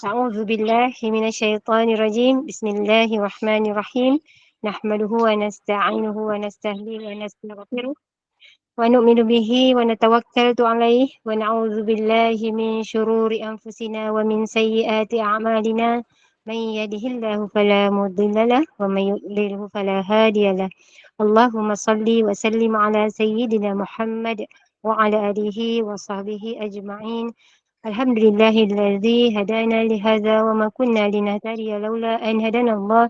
أعوذ بالله من الشيطان الرجيم بسم الله الرحمن الرحيم نحمده ونستعينه ونستهديه ونستغفره ونؤمن به ونتوكل عليه ونعوذ بالله من شرور أنفسنا ومن سيئات أعمالنا من يهده الله فلا مضل له ومن يضلله فلا هادي له اللهم صل وسلم على سيدنا محمد وعلى آله وصحبه أجمعين الحمد لله الذي هدانا لهذا وما كنا لنهتدي لولا أن هدانا الله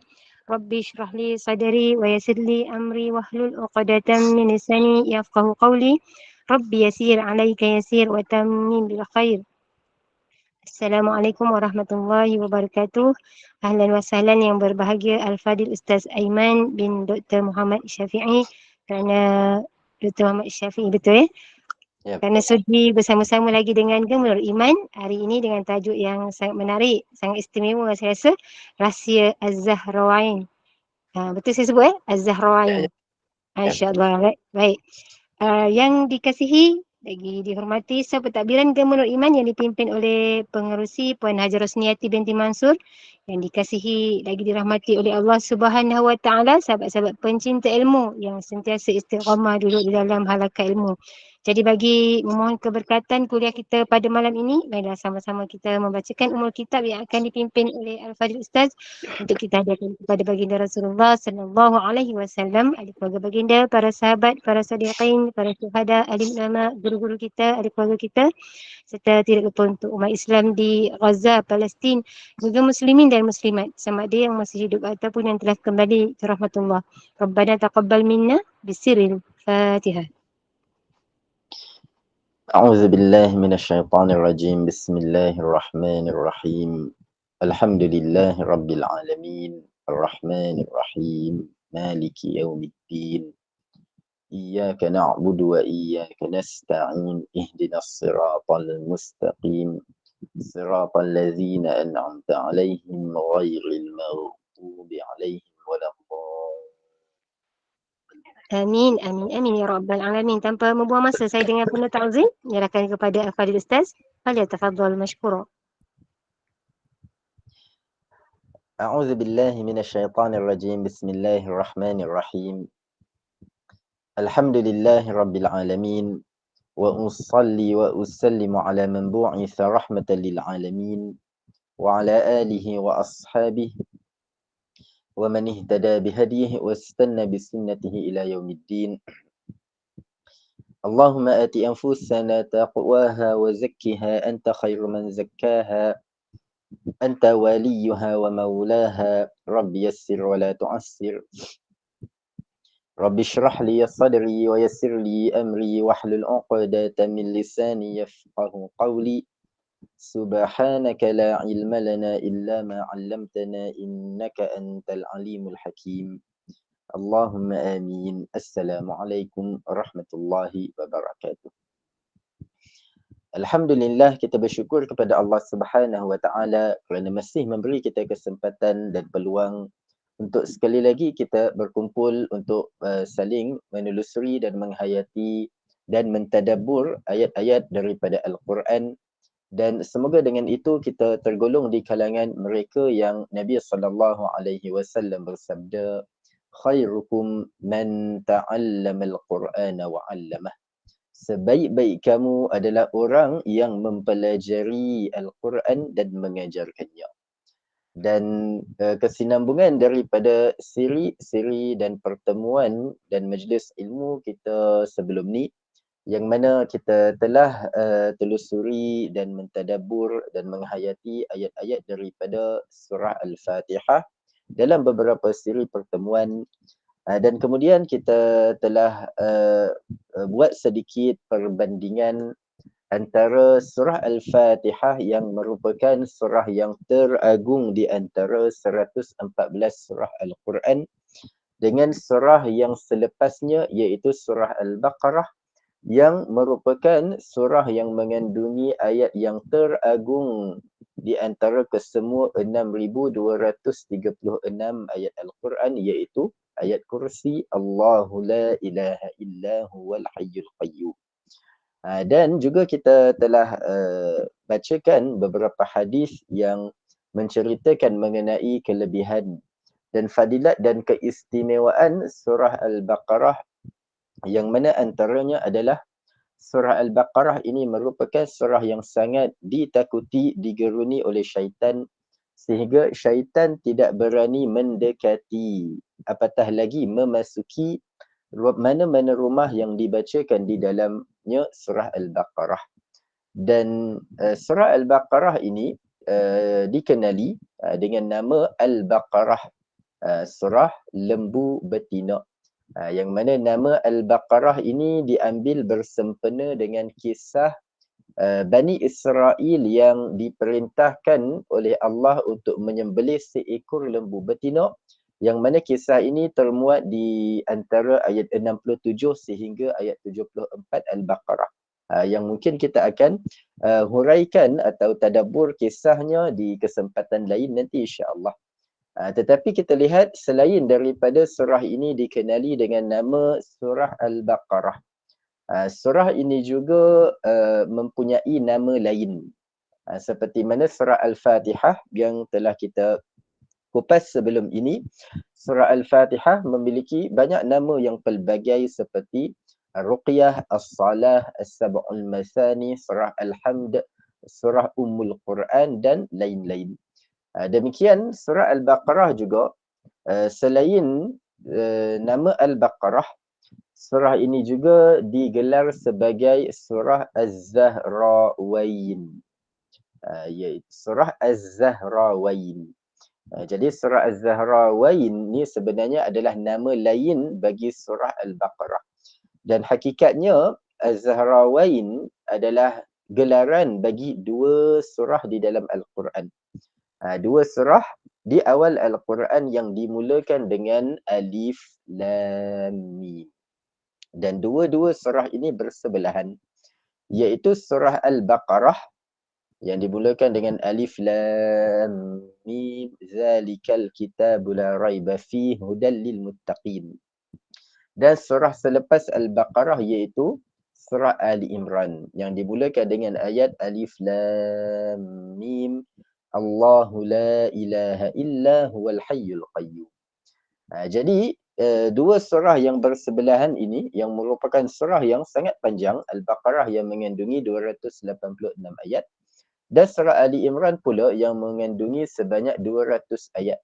ربي اشرح لي صدري ويسر لي أمري واحلل عقدة من لساني يفقه قولي ربي يسير عليك يسير وتمم بالخير. Assalamualaikum warahmatullahi wabarakatuh. Ahlan wa sahlan yang berbahagia Al-Fadil Ustaz Aiman bin Dr. Muhammad Syafi'i. Kerana Dr. Muhammad Syafi'i betul ya? Ya, Kerana sudi bersama-sama lagi dengan Gemulur Iman hari ini dengan tajuk yang sangat menarik, sangat istimewa saya rasa, Rahsia Az-Zahrawain. Betul saya sebut Az-Zahrawain. ya, ya. InsyaAllah. Baik. Yang dikasihi lagi dihormati sah pentadbiran Gemulur Iman yang dipimpin oleh pengerusi Puan Hajar Rosniati binti Mansur, yang dikasihi lagi dirahmati oleh Allah Subhanahu Wa Taala, sahabat-sahabat pencinta ilmu yang sentiasa istiqamah duduk di dalam halaqah ilmu. Jadi bagi memohon keberkatan kuliah kita pada malam ini, baiklah sama-sama kita membacakan umul kitab yang akan dipimpin oleh Al-Fadhil Ustaz untuk kita hadiahkan kepada baginda Rasulullah sallallahu alaihi wasallam, ahli keluarga baginda, para sahabat, para sadiqin, para syuhada, ahli ulama, guru-guru kita, ahli keluarga kita, serta tidak lupa untuk umat Islam di Gaza, Palestin, juga muslimin dan muslimat sama ada yang masih hidup ataupun yang telah kembali ke rahmatullah. Rabbana taqabbal minna bisirril Fatihah. أعوذ بالله من الشيطان الرجيم بسم الله الرحمن الرحيم الحمد لله رب العالمين الرحمن الرحيم مالك يوم الدين إياك نعبد وإياك نستعين اهدنا الصراط المستقيم صراط الذين أنعمت عليهم غير المغضوب عليهم ولا الضالين. Amin, amin, amin ya Rabbal Alamin. Tanpa membuang masa, saya dengan penuh ta'zim menyerahkan kepada Al-Fadhil Ustaz. Falyatafaddal mashkura. أعوذ بالله من الشيطان الرجيم بسم الله الرحمن الرحيم الحمد لله رب العالمين وأصلي وأسلم على من بعث رحمة للعالمين وعلى آله وأصحابه ومن اهتدى بهديه واستنى بسنته إلى يوم الدين اللهم آت أنفسنا تقواها وزكها أنت خير من زكاها أنت وليها ومولاها رب يسر ولا تعسر رب اشرح لي صدري ويسر لي أمري واحلل عقدة من لساني يفقه قولي سبحانك لا علم لنا إلا ما علمتنا إنك أنت العليم الحكيم اللهم آمين. Assalamualaikum warahmatullahi wabarakatuh. Alhamdulillah, kita bersyukur kepada Allah Subhanahu Wa Taala kerana masih memberi kita kesempatan dan peluang untuk sekali lagi kita berkumpul untuk saling menelusuri dan menghayati dan mentadabbur ayat-ayat daripada Al-Quran, dan semoga dengan itu kita tergolong di kalangan mereka yang Nabi sallallahu alaihi wasallam bersabda, khairukum man ta'allama al-Qur'ana wa 'allamah. Sebaik-baik kamu adalah orang yang mempelajari Al-Quran dan mengajarkannya. Dan kesinambungan daripada siri-siri dan pertemuan dan majlis ilmu kita sebelum ni, yang mana kita telah telusuri dan mentadabbur dan menghayati ayat-ayat daripada surah Al-Fatihah dalam beberapa siri pertemuan, dan kemudian kita telah buat sedikit perbandingan antara surah Al-Fatihah yang merupakan surah yang teragung di antara 114 surah Al-Quran dengan surah yang selepasnya, iaitu surah Al-Baqarah, yang merupakan surah yang mengandungi ayat yang teragung di antara kesemua 6,236 ayat Al-Quran, iaitu ayat kursi, Allahu la ilaha illa huwal hayyul qayyum. Dan juga kita telah bacakan beberapa hadis yang menceritakan mengenai kelebihan dan fadilat dan keistimewaan surah Al-Baqarah, yang mana antaranya adalah surah Al-Baqarah ini merupakan surah yang sangat ditakuti, digeruni oleh syaitan, sehingga syaitan tidak berani mendekati, apatah lagi memasuki mana-mana rumah yang dibacakan di dalamnya surah Al-Baqarah. Dan surah Al-Baqarah ini dikenali dengan nama Al-Baqarah, surah lembu betina. Yang mana nama Al-Baqarah ini diambil bersempena dengan kisah Bani Israel yang diperintahkan oleh Allah untuk menyembelih seekor lembu betina, yang mana kisah ini termuat di antara ayat 67 sehingga ayat 74 Al-Baqarah. Yang mungkin kita akan huraikan atau tadabbur kisahnya di kesempatan lain nanti insya-Allah. Tetapi kita lihat selain daripada surah ini dikenali dengan nama surah Al-Baqarah, surah ini juga mempunyai nama lain. Seperti mana surah Al-Fatihah yang telah kita kupas sebelum ini. Surah Al-Fatihah memiliki banyak nama yang pelbagai seperti Ruqyah, As-Salah, As-Sab'ul Masani, surah Al-Hamd, surah Ummul Quran dan lain-lain. Demikian surah Al-Baqarah juga selain nama Al-Baqarah, surah ini juga digelar sebagai surah Az-Zahrawain, iaitu surah Az-Zahrawain. Jadi surah Az-Zahrawain ni sebenarnya adalah nama lain bagi surah Al-Baqarah. Dan hakikatnya Az-Zahrawain adalah gelaran bagi dua surah di dalam Al-Quran. Dua surah di awal Al-Quran yang dimulakan dengan Alif Lam Mim. Dan dua-dua surah ini bersebelahan, iaitu surah Al-Baqarah yang dimulakan dengan Alif Lam Mim zalikal kitabu la raiba fihi hudal lil muttaqin. Dan surah selepas Al-Baqarah iaitu surah Ali Imran yang dimulakan dengan ayat Alif Lam Mim Allahu la ilaha illa huwal hayyul qayyum. Jadi dua surah yang bersebelahan ini yang merupakan surah yang sangat panjang, Al-Baqarah yang mengandungi 286 ayat dan surah Ali Imran pula yang mengandungi sebanyak 200 ayat.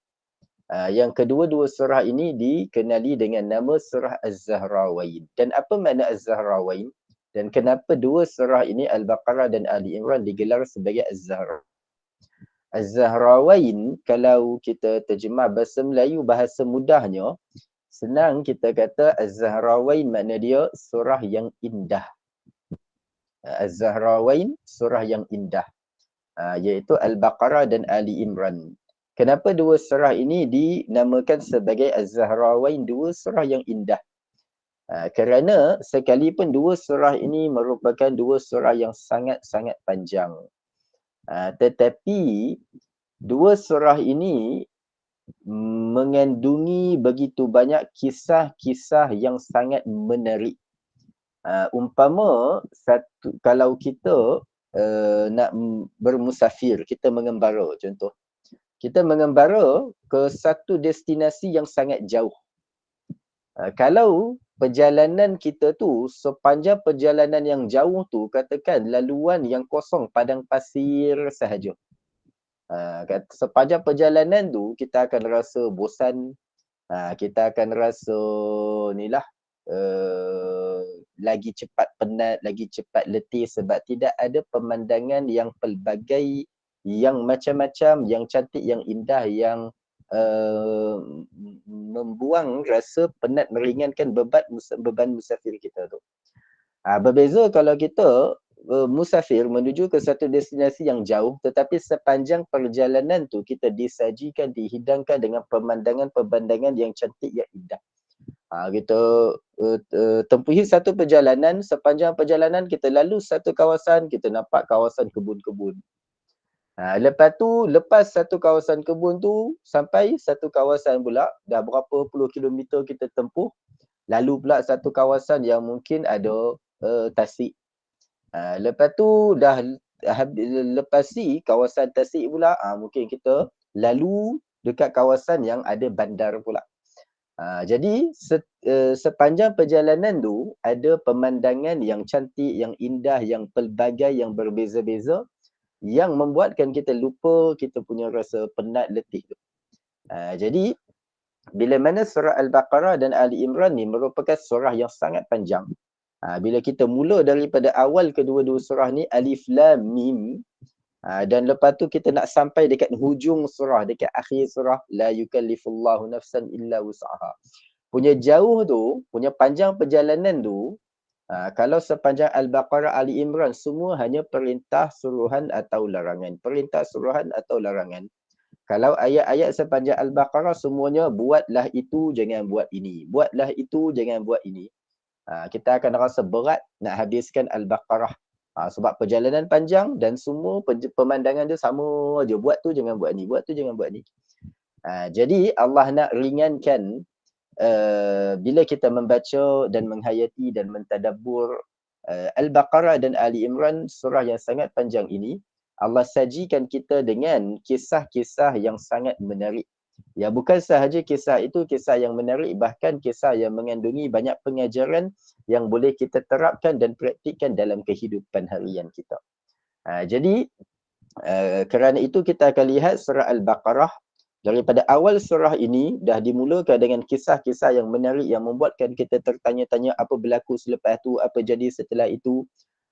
Yang kedua-dua surah ini dikenali dengan nama surah Az-Zahrawain. Dan apa makna Az-Zahrawain? Dan kenapa dua surah ini Al-Baqarah dan Ali Imran digelar sebagai Az-Zahra? Az-Zahrawain, kalau kita terjemah bahasa Melayu, bahasa mudahnya, senang kita kata Az-Zahrawain makna dia surah yang indah. Az-Zahrawain, surah yang indah, iaitu Al-Baqarah dan Ali Imran. Kenapa dua surah ini dinamakan sebagai Az-Zahrawain, dua surah yang indah? Kerana sekalipun dua surah ini merupakan dua surah yang sangat-sangat panjang, tetapi dua surah ini mengandungi begitu banyak kisah-kisah yang sangat menarik. Umpama kalau kita nak bermusafir, kita mengembara contoh. Kita mengembara ke satu destinasi yang sangat jauh. Kalau perjalanan kita tu, sepanjang perjalanan yang jauh tu, katakan laluan yang kosong padang pasir sahaja. Sepanjang perjalanan tu, kita akan rasa bosan, kita akan rasa nilah lagi cepat penat, lagi cepat letih sebab tidak ada pemandangan yang pelbagai, yang macam-macam, yang cantik, yang indah, yang membuang rasa penat, meringankan beban musafir kita tu. Berbeza kalau kita musafir menuju ke satu destinasi yang jauh, tetapi sepanjang perjalanan tu kita disajikan, dihidangkan dengan pemandangan-pemandangan yang cantik, yang indah. Kita tempuhi satu perjalanan, sepanjang perjalanan kita lalu satu kawasan, kita nampak kawasan kebun-kebun. Lepas tu, lepas satu kawasan kebun tu, sampai satu kawasan pula, dah berapa puluh kilometer kita tempuh, lalu pula satu kawasan yang mungkin ada tasik. Lepas tu dah lepasi kawasan Tasik pula, mungkin kita lalu dekat kawasan yang ada bandar pula. Jadi sepanjang perjalanan tu ada pemandangan yang cantik, yang indah, yang pelbagai, yang berbeza-beza, yang membuatkan kita lupa kita punya rasa penat letih tu. Jadi bila mana surah Al-Baqarah dan Ali Imran ni merupakan surah yang sangat panjang. Bila kita mula daripada awal kedua-dua surah ni, Alif Lam Mim, dan lepas tu kita nak sampai dekat hujung surah, dekat akhir surah, La yukallifullahu nafsan illa wus'aha. Punya jauh tu, punya panjang perjalanan tu, kalau sepanjang Al-Baqarah, Ali Imran, semua hanya perintah, suruhan atau larangan. Perintah, suruhan atau larangan. Kalau ayat-ayat sepanjang Al-Baqarah semuanya buatlah itu, jangan buat ini. Buatlah itu, jangan buat ini. Kita akan rasa berat nak habiskan Al-Baqarah. Sebab perjalanan panjang dan semua pemandangan dia sama je. Buat tu jangan buat ni, buat tu jangan buat ni. Jadi Allah nak ringankan bila kita membaca dan menghayati dan mentadabbur Al-Baqarah dan Ali Imran, surah yang sangat panjang ini, Allah sajikan kita dengan kisah-kisah yang sangat menarik. Ya, bukan sahaja kisah itu kisah yang menarik, bahkan kisah yang mengandungi banyak pengajaran yang boleh kita terapkan dan praktikkan dalam kehidupan harian kita. Jadi kerana itu kita akan lihat surah Al-Baqarah daripada awal surah ini dah dimulakan dengan kisah-kisah yang menarik yang membuatkan kita tertanya-tanya apa berlaku selepas itu, apa jadi setelah itu.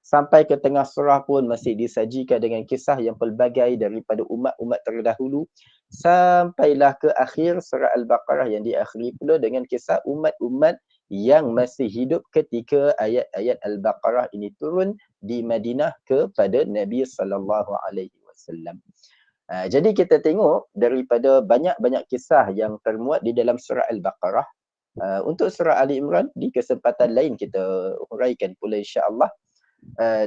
Sampai ke tengah surah pun masih disajikan dengan kisah yang pelbagai daripada umat-umat terdahulu. Sampailah ke akhir surah Al-Baqarah yang diakhiri pula dengan kisah umat-umat yang masih hidup ketika ayat-ayat Al-Baqarah ini turun di Madinah kepada Nabi SAW. Jadi kita tengok daripada banyak-banyak kisah yang termuat di dalam surah Al-Baqarah. Untuk surah Ali Imran di kesempatan lain kita huraikan pula insya-Allah.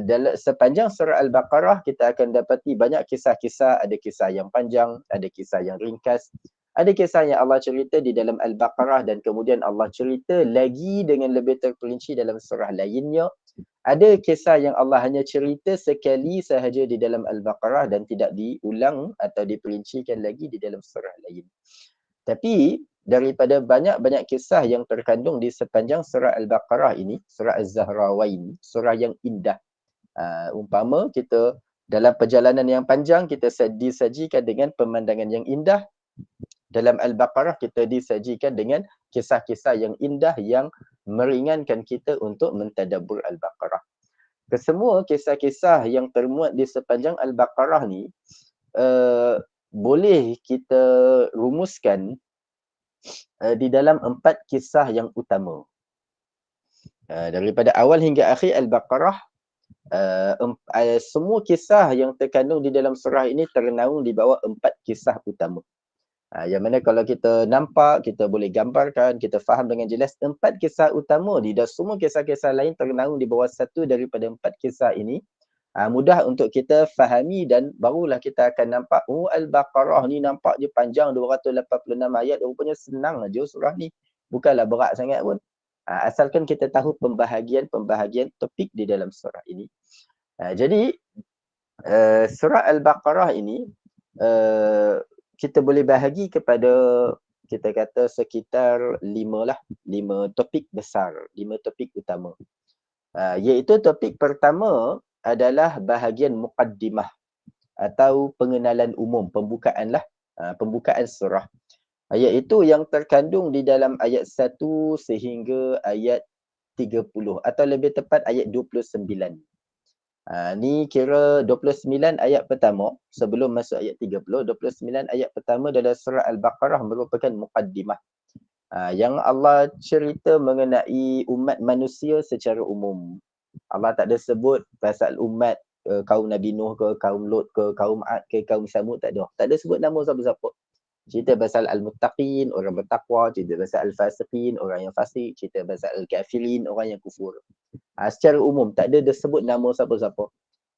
Dalam sepanjang surah Al-Baqarah kita akan dapati banyak kisah-kisah, ada kisah yang panjang, ada kisah yang ringkas, ada kisah yang Allah cerita di dalam Al-Baqarah dan kemudian Allah cerita lagi dengan lebih terperinci dalam surah lainnya. Ada kisah yang Allah hanya cerita sekali sahaja di dalam Al-Baqarah dan tidak diulang atau diperincikan lagi di dalam surah lain. Tapi daripada banyak-banyak kisah yang terkandung di sepanjang surah Al-Baqarah ini, surah Az-Zahrawain, surah yang indah. Umpama kita dalam perjalanan yang panjang kita disajikan dengan pemandangan yang indah. Dalam Al-Baqarah kita disajikan dengan kisah-kisah yang indah yang meringankan kita untuk mentadabbur Al-Baqarah. Kesemua kisah-kisah yang termuat di sepanjang Al-Baqarah ni boleh kita rumuskan di dalam 4 kisah yang utama. Daripada awal hingga akhir Al-Baqarah, semua kisah yang terkandung di dalam surah ini ternaung di bawah 4 kisah utama. Yang mana kalau kita nampak, kita boleh gambarkan, kita faham dengan jelas 4 kisah utama ni dan semua kisah-kisah lain ternaung di bawah satu daripada 4 kisah ini. Mudah untuk kita fahami dan barulah kita akan nampak, Al-Baqarah ni nampak je panjang 286 ayat, rupanya senang aja surah ni. Bukanlah berat sangat pun. Asalkan kita tahu pembahagian topik di dalam surah ini. Jadi surah Al-Baqarah ini kita boleh bahagi kepada, kita kata sekitar 5 topik besar, 5 topik utama. Iaitu topik pertama adalah bahagian muqaddimah atau pengenalan umum, pembukaan surah. Iaitu yang terkandung di dalam ayat 1 sehingga ayat 30 atau lebih tepat ayat 29. Ni kira 29 ayat pertama sebelum masuk ayat 30. 29 ayat pertama dalam surah Al-Baqarah merupakan muqaddimah. Yang Allah cerita mengenai umat manusia secara umum. Allah tak ada sebut pasal umat kaum Nabi Nuh ke, kaum Lut ke, kaum Ad ke, kaum Samud, tak ada. Tak ada sebut nama siapa-siapa. Cerita pasal Al-Muttaqin, orang bertakwa. Cerita pasal Al-Fasiqin, orang yang fasik. Cerita pasal Al-Kafirin, orang yang kufur. Secara umum, tak ada sebut nama siapa-siapa.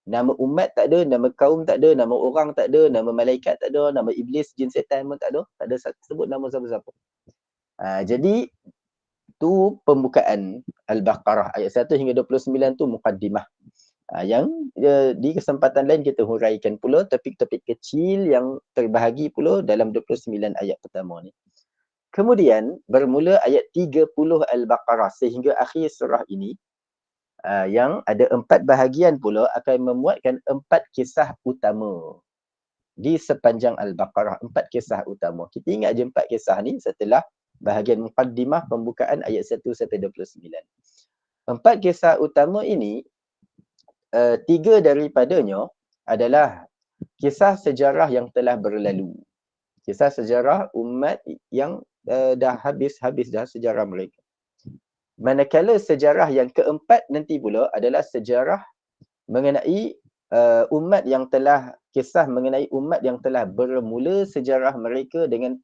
Nama umat tak ada, nama kaum tak ada, nama orang tak ada, nama malaikat tak ada, nama iblis, jin, setan pun tak ada. Tak ada sebut nama siapa-siapa. Jadi, tu pembukaan Al-Baqarah. Ayat 1 hingga 29 tu muqaddimah. Yang di kesempatan lain kita huraikan pula topik-topik kecil yang terbahagi pula dalam 29 ayat pertama ni. Kemudian bermula ayat 30 Al-Baqarah sehingga akhir surah ini yang ada 4 bahagian pula akan memuatkan 4 kisah utama di sepanjang Al-Baqarah, 4 kisah utama. Kita ingat je 4 kisah ni setelah bahagian muqaddimah pembukaan ayat 1 sampai 29. 4 kisah utama ini 3 daripadanya adalah kisah sejarah yang telah berlalu. Kisah sejarah umat yang dah habis dah sejarah mereka. Manakala sejarah yang keempat nanti pula adalah sejarah mengenai umat yang telah, kisah mengenai umat yang telah bermula sejarah mereka dengan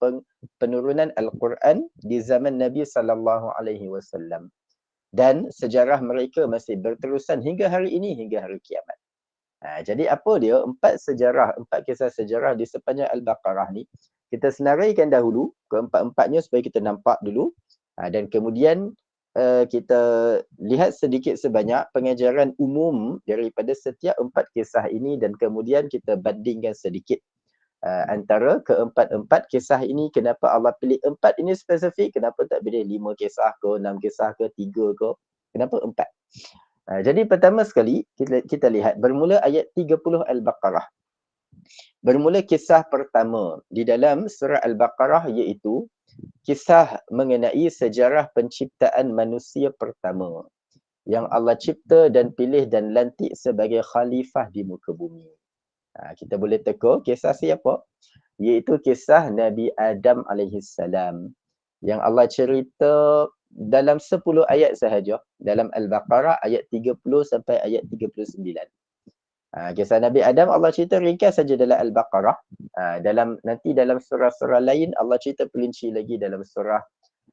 penurunan Al-Quran di zaman Nabi SAW. Dan sejarah mereka masih berterusan hingga hari ini, hingga hari kiamat. Jadi apa dia? 4 kisah sejarah di sepanjang Al-Baqarah ni. Kita senaraikan dahulu keempat-empatnya supaya kita nampak dulu. Dan kemudian kita lihat sedikit sebanyak pengajaran umum daripada setiap 4 kisah ini dan kemudian kita bandingkan sedikit antara keempat-empat kisah ini. Kenapa Allah pilih 4 ini spesifik? Kenapa tak pilih 5 kisah ke, 6 kisah ke, 3 ke? Kenapa 4? Jadi pertama sekali kita lihat bermula ayat 30 Al-Baqarah. Bermula kisah pertama di dalam surah Al-Baqarah iaitu kisah mengenai sejarah penciptaan manusia pertama yang Allah cipta dan pilih dan lantik sebagai khalifah di muka bumi. Kita boleh teka kisah siapa? Iaitu kisah Nabi Adam alaihissalam yang Allah cerita dalam 10 ayat sahaja dalam Al-Baqarah ayat 30 sampai ayat 39. Kisah Nabi Adam Allah cerita ringkas saja dalam Al-Baqarah. Nanti dalam surah-surah lain Allah cerita perinci lagi dalam surah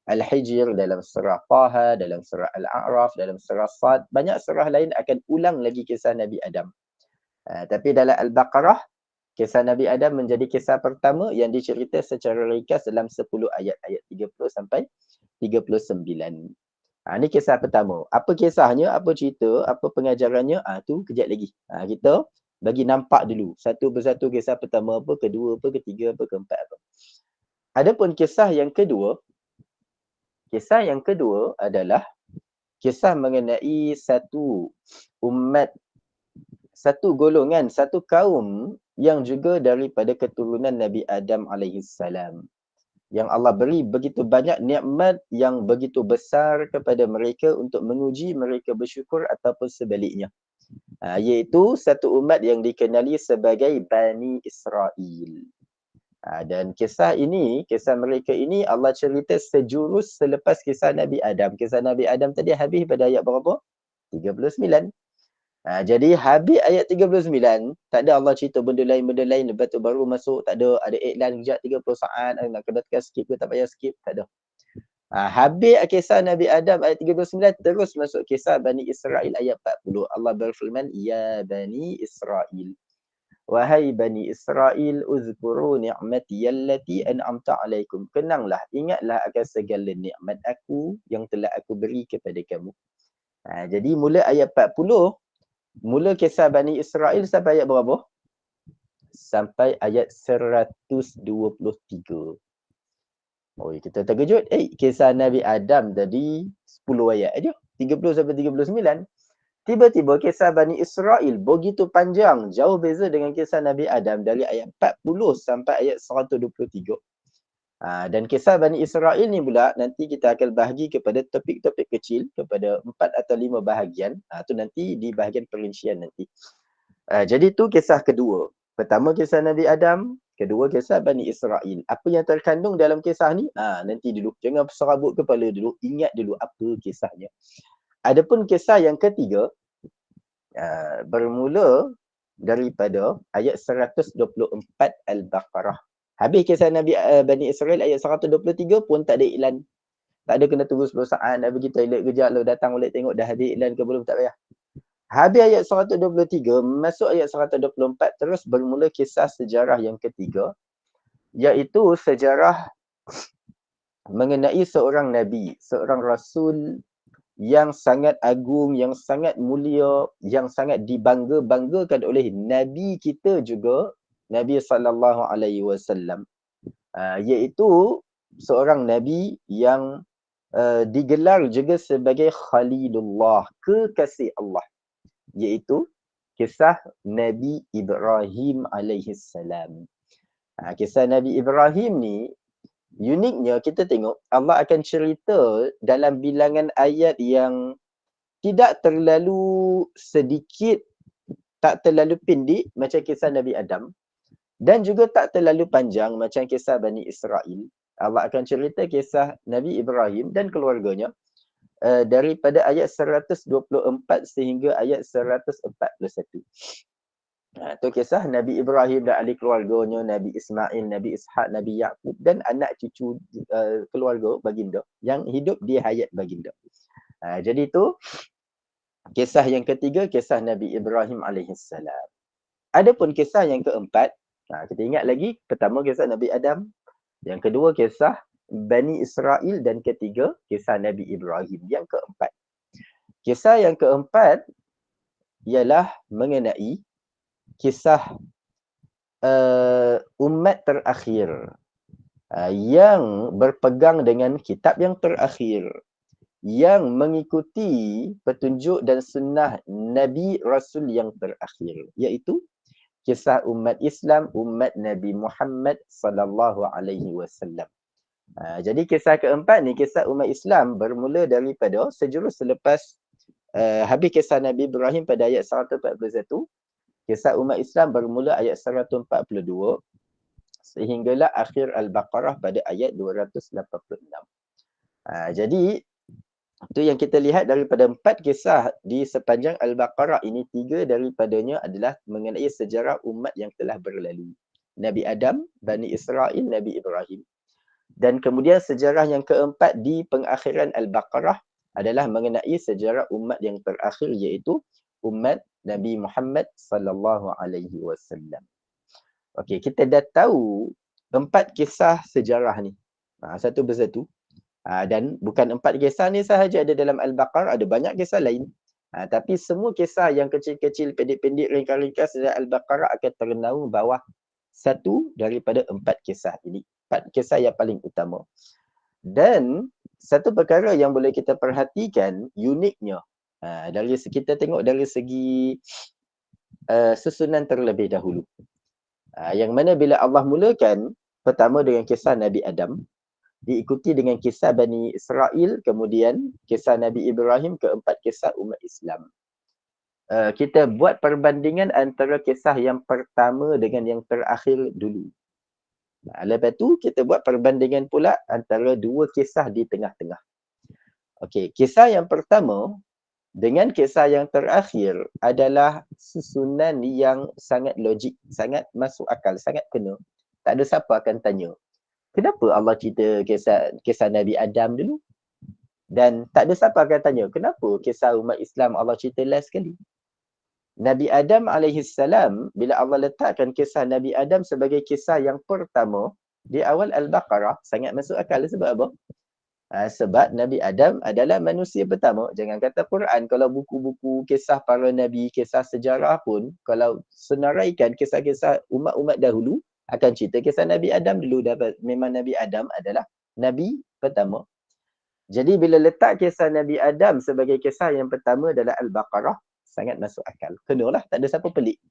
Al-Hijr, dalam surah Taha, dalam surah Al-A'raf, dalam surah Sad. Banyak surah lain akan ulang lagi kisah Nabi Adam. Tapi dalam Al-Baqarah kisah Nabi Adam menjadi kisah pertama yang dicerita secara ringkas dalam 10 ayat, ayat 30 sampai 39. Ini kisah pertama. Apa kisahnya, apa cerita, apa pengajarannya, tu kejap lagi. Kita bagi nampak dulu. Satu persatu kisah pertama apa, kedua apa, ketiga apa, keempat apa. Adapun kisah yang kedua adalah kisah mengenai satu umat, satu golongan, satu kaum yang juga daripada keturunan Nabi Adam alaihissalam. Yang Allah beri begitu banyak nikmat yang begitu besar kepada mereka untuk menguji mereka bersyukur ataupun sebaliknya. Iaitu satu umat yang dikenali sebagai Bani Israel. Dan kisah mereka ini Allah cerita sejurus selepas kisah Nabi Adam. Kisah Nabi Adam tadi habis pada ayat berapa? 39. Jadi habis ayat 39, tak ada Allah cerita benda lain, lepas tu baru masuk, tak ada iklan kejap 30 saat, nak kena tekan skip ke tak payah skip, tak ada. Habis kisah Nabi Adam ayat 39, terus masuk kisah Bani Israel ayat 40. Allah berfirman, Ya Bani Israel, wahai Bani Israel, uzkuru ni'mati allati an'amta alaikum. Kenanglah, ingatlah akan segala nikmat aku yang telah aku beri kepada kamu. Jadi mula ayat 40, mula kisah Bani Israel sampai ayat berapa? Sampai ayat 123. Kita terkejut. Kisah Nabi Adam tadi 10 ayat aja. 30 sampai 39. Tiba-tiba kisah Bani Israel begitu panjang. Jauh beza dengan kisah Nabi Adam dari ayat 40 sampai ayat 123. Dan kisah Bani Israel ni pula nanti kita akan bahagi kepada topik-topik kecil, kepada 4 atau 5 bahagian. Tu nanti di bahagian perincian nanti. Jadi tu kisah kedua. Pertama kisah Nabi Adam, kedua kisah Bani Israel. Apa yang terkandung dalam kisah ni? Nanti dulu. Jangan serabut kepala dulu. Ingat dulu apa kisahnya. Adapun kisah yang ketiga, bermula daripada ayat 124 Al-Baqarah. Habis kisah Nabi Bani Israel ayat 123 pun tak ada iklan. Tak ada kena tunggu 10 saat, nak pergi toilet kejap, lalu datang balik tengok dah habis iklan ke belum, tak payah. Habis ayat 123, masuk ayat 124, terus bermula kisah sejarah yang ketiga, iaitu sejarah mengenai seorang Nabi, seorang Rasul yang sangat agung, yang sangat mulia, yang sangat dibangga-banggakan oleh Nabi kita juga, Nabi SAW, iaitu seorang Nabi yang digelar juga sebagai Khalilullah, kekasih Allah, iaitu kisah Nabi Ibrahim alaihissalam. Kisah Nabi Ibrahim ni, uniknya kita tengok Allah akan cerita dalam bilangan ayat yang tidak terlalu sedikit, tak terlalu pendek macam kisah Nabi Adam, dan juga tak terlalu panjang macam kisah Bani Israel. Allah akan cerita kisah Nabi Ibrahim dan keluarganya daripada ayat 124 sehingga ayat 141. Itu kisah Nabi Ibrahim dan ahli keluarganya, Nabi Ismail, Nabi Ishak, Nabi Yaqub dan anak cucu keluarga baginda yang hidup di hayat baginda. Jadi itu kisah yang ketiga, kisah Nabi Ibrahim alaihissalam. Adapun kisah yang keempat, kita ingat lagi, pertama kisah Nabi Adam, yang kedua kisah Bani Israel, dan ketiga kisah Nabi Ibrahim. Yang keempat, kisah yang keempat ialah mengenai kisah umat terakhir yang berpegang dengan kitab yang terakhir, yang mengikuti petunjuk dan sunnah Nabi Rasul yang terakhir, iaitu kisah umat Islam, umat Nabi Muhammad sallallahu alaihi wasallam. Jadi kisah keempat ni, kisah umat Islam, bermula daripada sejurus selepas habis kisah Nabi Ibrahim pada ayat 141. Kisah umat Islam bermula ayat 142 sehinggalah akhir Al-Baqarah pada ayat 286. Jadi itu yang kita lihat daripada 4 kisah di sepanjang Al-Baqarah ini. 3 daripadanya adalah mengenai sejarah umat yang telah berlalu. Nabi Adam, Bani Israel, Nabi Ibrahim. Dan kemudian sejarah yang keempat di pengakhiran Al-Baqarah adalah mengenai sejarah umat yang terakhir, iaitu umat Nabi Muhammad sallallahu alaihi wasallam. Okey, kita dah tahu 4 kisah sejarah ni. Satu persatu. Dan bukan 4 kisah ni sahaja ada dalam Al-Baqarah, ada banyak kisah lain. Tapi semua kisah yang kecil-kecil, pendek-pendek, ringkas-ringkas dalam Al-Baqarah akan ternaung bawah satu daripada 4 kisah ini. 4 kisah yang paling utama. Dan satu perkara yang boleh kita perhatikan uniknya, dari kita tengok dari segi susunan terlebih dahulu. Yang mana bila Allah mulakan pertama dengan kisah Nabi Adam, diikuti dengan kisah Bani Israel, kemudian kisah Nabi Ibrahim, keempat kisah umat Islam. Kita buat perbandingan antara kisah yang pertama dengan yang terakhir dulu. Lepas tu kita buat perbandingan pula antara dua kisah di tengah-tengah. Okey, kisah yang pertama dengan kisah yang terakhir adalah susunan yang sangat logik, sangat masuk akal, sangat kena. Tak ada siapa akan tanya, kenapa Allah cerita kisah Nabi Adam dulu? Dan tak ada siapa akan tanya, kenapa kisah umat Islam Allah cerita last sekali? Nabi Adam alaihissalam, bila Allah letakkan kisah Nabi Adam sebagai kisah yang pertama di awal Al-Baqarah, sangat masuk akal. Sebab apa? Sebab Nabi Adam adalah manusia pertama. Jangan kata Quran, kalau buku-buku kisah para Nabi, kisah sejarah pun, kalau senaraikan kisah-kisah umat-umat dahulu, akan cerita kisah Nabi Adam dulu. Memang Nabi Adam adalah Nabi pertama. Jadi bila letak kisah Nabi Adam sebagai kisah yang pertama dalam Al-Baqarah, sangat masuk akal. Kenalah, tak ada siapa pelik.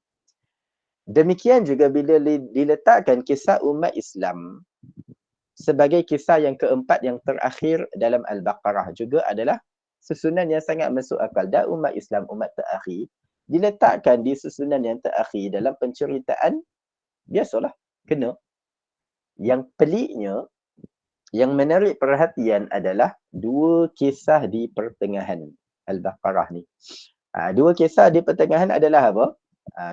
Demikian juga bila diletakkan kisah umat Islam sebagai kisah yang keempat yang terakhir dalam Al-Baqarah, juga adalah susunan yang sangat masuk akal. Dan umat Islam, umat terakhir, diletakkan di susunan yang terakhir dalam penceritaan, biasalah, kena. Yang peliknya, yang menarik perhatian adalah dua kisah di pertengahan Al-Baqarah ni. Dua kisah di pertengahan adalah apa?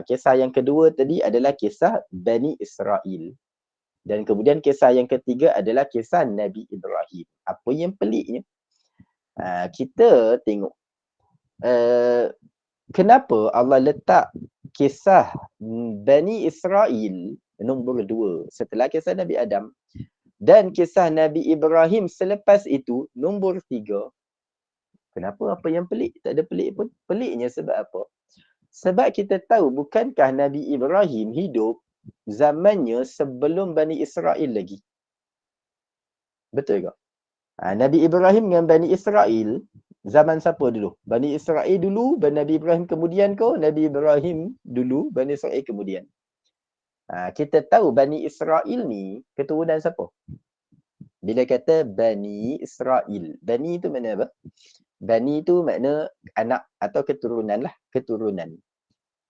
Kisah yang kedua tadi adalah kisah Bani Israel. Dan kemudian kisah yang ketiga adalah kisah Nabi Ibrahim. Apa yang peliknya? Kita tengok kenapa Allah letak kisah Bani Israel nombor 2 setelah kisah Nabi Adam, dan kisah Nabi Ibrahim selepas itu nombor 3. Kenapa? Apa yang pelik? Tak ada pelik pun. Peliknya sebab apa? Sebab kita tahu bukankah Nabi Ibrahim hidup zamannya sebelum Bani Israel lagi. Betul ke? Nabi Ibrahim dengan Bani Israel zaman siapa dulu? Bani Israel dulu, Nabi Ibrahim kemudian ke? Nabi Ibrahim dulu, Bani Israel kemudian. Kita tahu Bani Israel ni keturunan siapa? Bila kata Bani Israel, Bani itu makna apa? Bani itu makna anak atau keturunan lah, keturunan.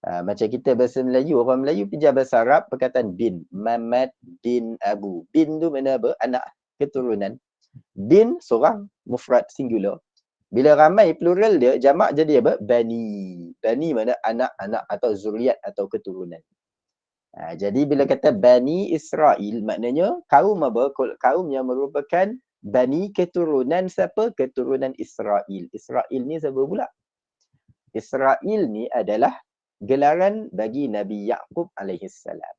Macam kita bahasa Melayu, orang Melayu pinjam bahasa Arab, perkataan bin, Mamat bin Abu. Bin tu makna apa? Anak, keturunan. Bin seorang, mufrad singular. Bila ramai plural dia, jamak jadi apa? Bani. Bani mana anak-anak atau zuriat atau keturunan. Jadi bila kata Bani Israel, maknanya kaum apa? Kaum yang merupakan Bani keturunan siapa? Keturunan Israel. Israel ni siapa pula? Israel ni adalah gelaran bagi Nabi Yaqub alaihissalam.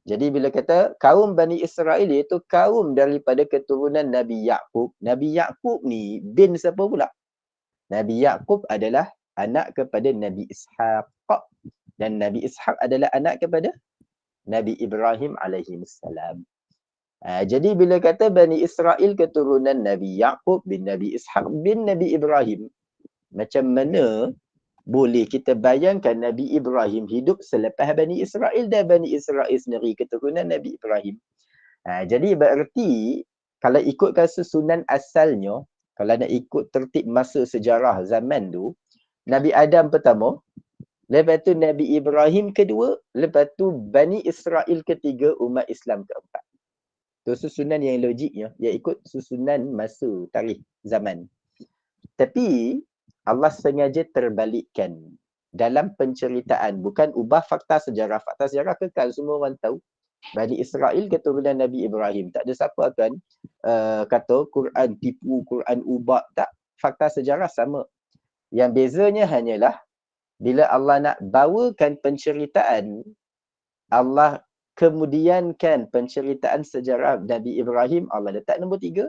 Jadi bila kata kaum Bani Israel iaitu kaum daripada keturunan Nabi Yaqub. Nabi Yaqub ni bin siapa pula? Nabi Yaqub adalah anak kepada Nabi Ishaq. Dan Nabi Ishaq adalah anak kepada Nabi Ibrahim alaihissalam. Jadi bila kata Bani Israel keturunan Nabi Yaqub bin Nabi Ishaq bin Nabi Ibrahim, macam mana boleh kita bayangkan Nabi Ibrahim hidup selepas Bani Israel dan Bani Israel sendiri keturunan Nabi Ibrahim. Jadi bererti kalau ikutkan susunan asalnya, kalau nak ikut tertib masa sejarah zaman tu, Nabi Adam pertama, lepas tu Nabi Ibrahim kedua, lepas tu Bani Israel ketiga, umat Islam keempat. Itu susunan yang logiknya, dia ikut susunan masa, tarikh, zaman. Tapi Allah sengaja terbalikkan dalam penceritaan, bukan ubah fakta sejarah. Fakta sejarah kekal, semua orang tahu. Bani Israel keturunan Nabi Ibrahim. Tak ada siapa akan kata Quran tipu, Quran ubah. Tak. Fakta sejarah sama. Yang bezanya hanyalah bila Allah nak bawakan penceritaan, Allah kemudiankan penceritaan sejarah Nabi Ibrahim, Allah letak nombor 3.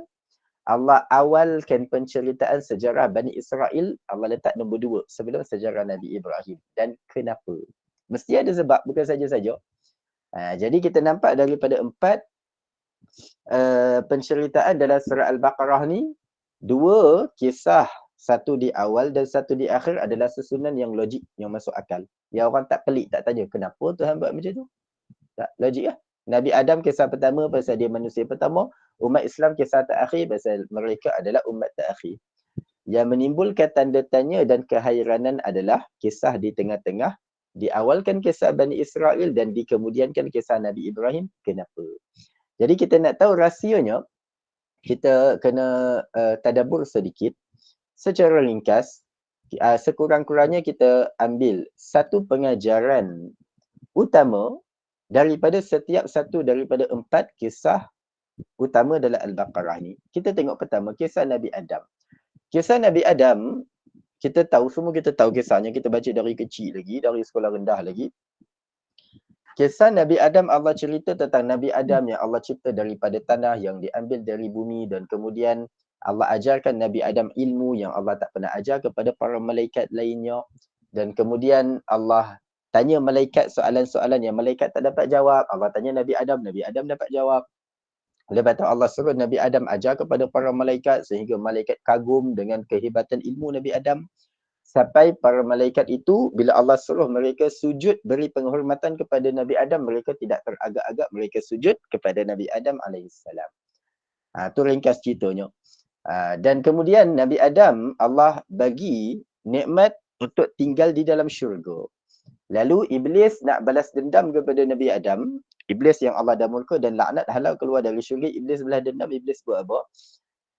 Allah awalkan penceritaan sejarah Bani Israel, Allah letak nombor 2 sebelum sejarah Nabi Ibrahim. Dan kenapa? Mesti ada sebab, bukan saja-saja. Jadi kita nampak daripada 4 penceritaan dalam surah Al-Baqarah ni, 2 kisah, satu di awal dan satu di akhir adalah susunan yang logik, yang masuk akal. Yang orang tak pelik, tak tanya, kenapa Tuhan buat macam tu? Tak, logik lah. Nabi Adam kisah pertama pasal dia manusia pertama, umat Islam kisah terakhir pasal mereka adalah umat terakhir. Yang menimbulkan tanda tanya dan kehairanan adalah kisah di tengah-tengah, diawalkan kisah Bani Israel dan dikemudiankan kisah Nabi Ibrahim. Kenapa? Jadi kita nak tahu rasionya, kita kena tadabbur sedikit. Secara ringkas, sekurang-kurangnya kita ambil satu pengajaran utama daripada setiap satu daripada 4 kisah utama dalam Al-Baqarah ni. Kita tengok pertama, kisah Nabi Adam. Kisah Nabi Adam, kita tahu, semua kita tahu kisahnya, kita baca dari kecil lagi, dari sekolah rendah lagi. Kisah Nabi Adam, Allah cerita tentang Nabi Adam yang Allah cipta daripada tanah, yang diambil dari bumi, dan kemudian Allah ajarkan Nabi Adam ilmu yang Allah tak pernah ajar kepada para malaikat lainnya. Dan kemudian Allah tanya malaikat soalan-soalan yang malaikat tak dapat jawab. Allah tanya Nabi Adam dapat jawab. Lepas tu Allah suruh Nabi Adam ajar kepada para malaikat sehingga malaikat kagum dengan kehebatan ilmu Nabi Adam. Sampai para malaikat itu, bila Allah suruh mereka sujud beri penghormatan kepada Nabi Adam, mereka tidak teragak-agak, mereka sujud kepada Nabi Adam alaihissalam. Itu ringkas ceritanya. Dan kemudian Nabi Adam, Allah bagi nikmat untuk tinggal di dalam syurga. Lalu Iblis nak balas dendam kepada Nabi Adam. Iblis yang Allah dah murka dan laknat halau keluar dari syurga. Iblis balas dendam. Iblis buat apa?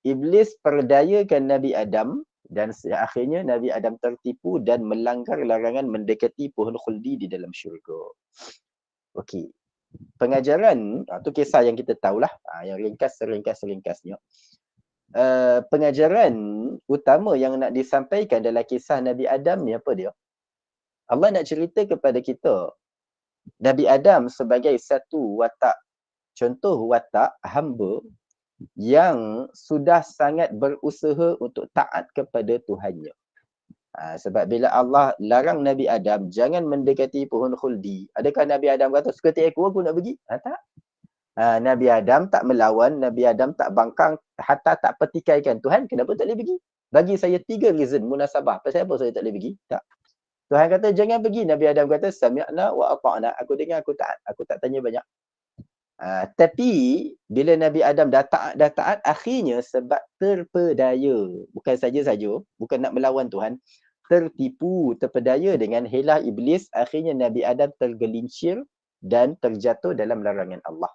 Iblis perdayakan Nabi Adam dan akhirnya Nabi Adam tertipu dan melanggar larangan mendekati pohon khuldi di dalam syurga. Okey. Pengajaran, tu kisah yang kita tahulah. Yang ringkas-ringkasnya. Pengajaran utama yang nak disampaikan dalam kisah Nabi Adam ni apa dia? Allah nak cerita kepada kita Nabi Adam sebagai satu watak, contoh watak hamba yang sudah sangat berusaha untuk taat kepada Tuhannya. Sebab bila Allah larang Nabi Adam jangan mendekati pohon khuldi, adakah Nabi Adam kata seketika aku nak pergi? Tak. Nabi Adam tak melawan, Nabi Adam tak bangkang, hatta tak petikaikan. Tuhan, kenapa tak boleh pergi? Bagi saya 3 reason munasabah. Pasal apa saya tak boleh pergi? Tak. Tuhan kata jangan pergi. Nabi Adam kata sami'na wa ata'na. Aku dengar, aku taat. Aku tak tanya banyak. Tapi bila Nabi Adam dah taat, akhirnya sebab terpedaya, bukan saja-saja, bukan nak melawan Tuhan, tertipu, terpedaya dengan helah iblis, akhirnya Nabi Adam tergelincir dan terjatuh dalam larangan Allah.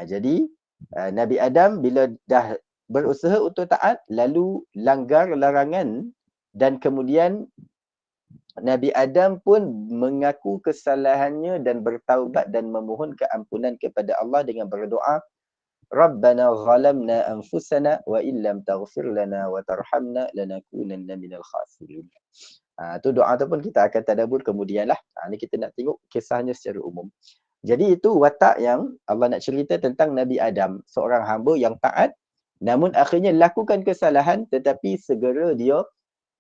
Jadi Nabi Adam bila dah berusaha untuk taat, lalu langgar larangan, dan kemudian Nabi Adam pun mengaku kesalahannya dan bertaubat dan memohon keampunan kepada Allah dengan berdoa, Rabbana zalamna anfusana wa illam taghfir lana wa tarhamna lanakunanna minal khasirin. Tu doa tu pun kita akan tadabbur kemudianlah. Ni kita nak tengok kisahnya secara umum. Jadi itu watak yang Allah nak cerita tentang Nabi Adam, seorang hamba yang taat namun akhirnya lakukan kesalahan, tetapi segera dia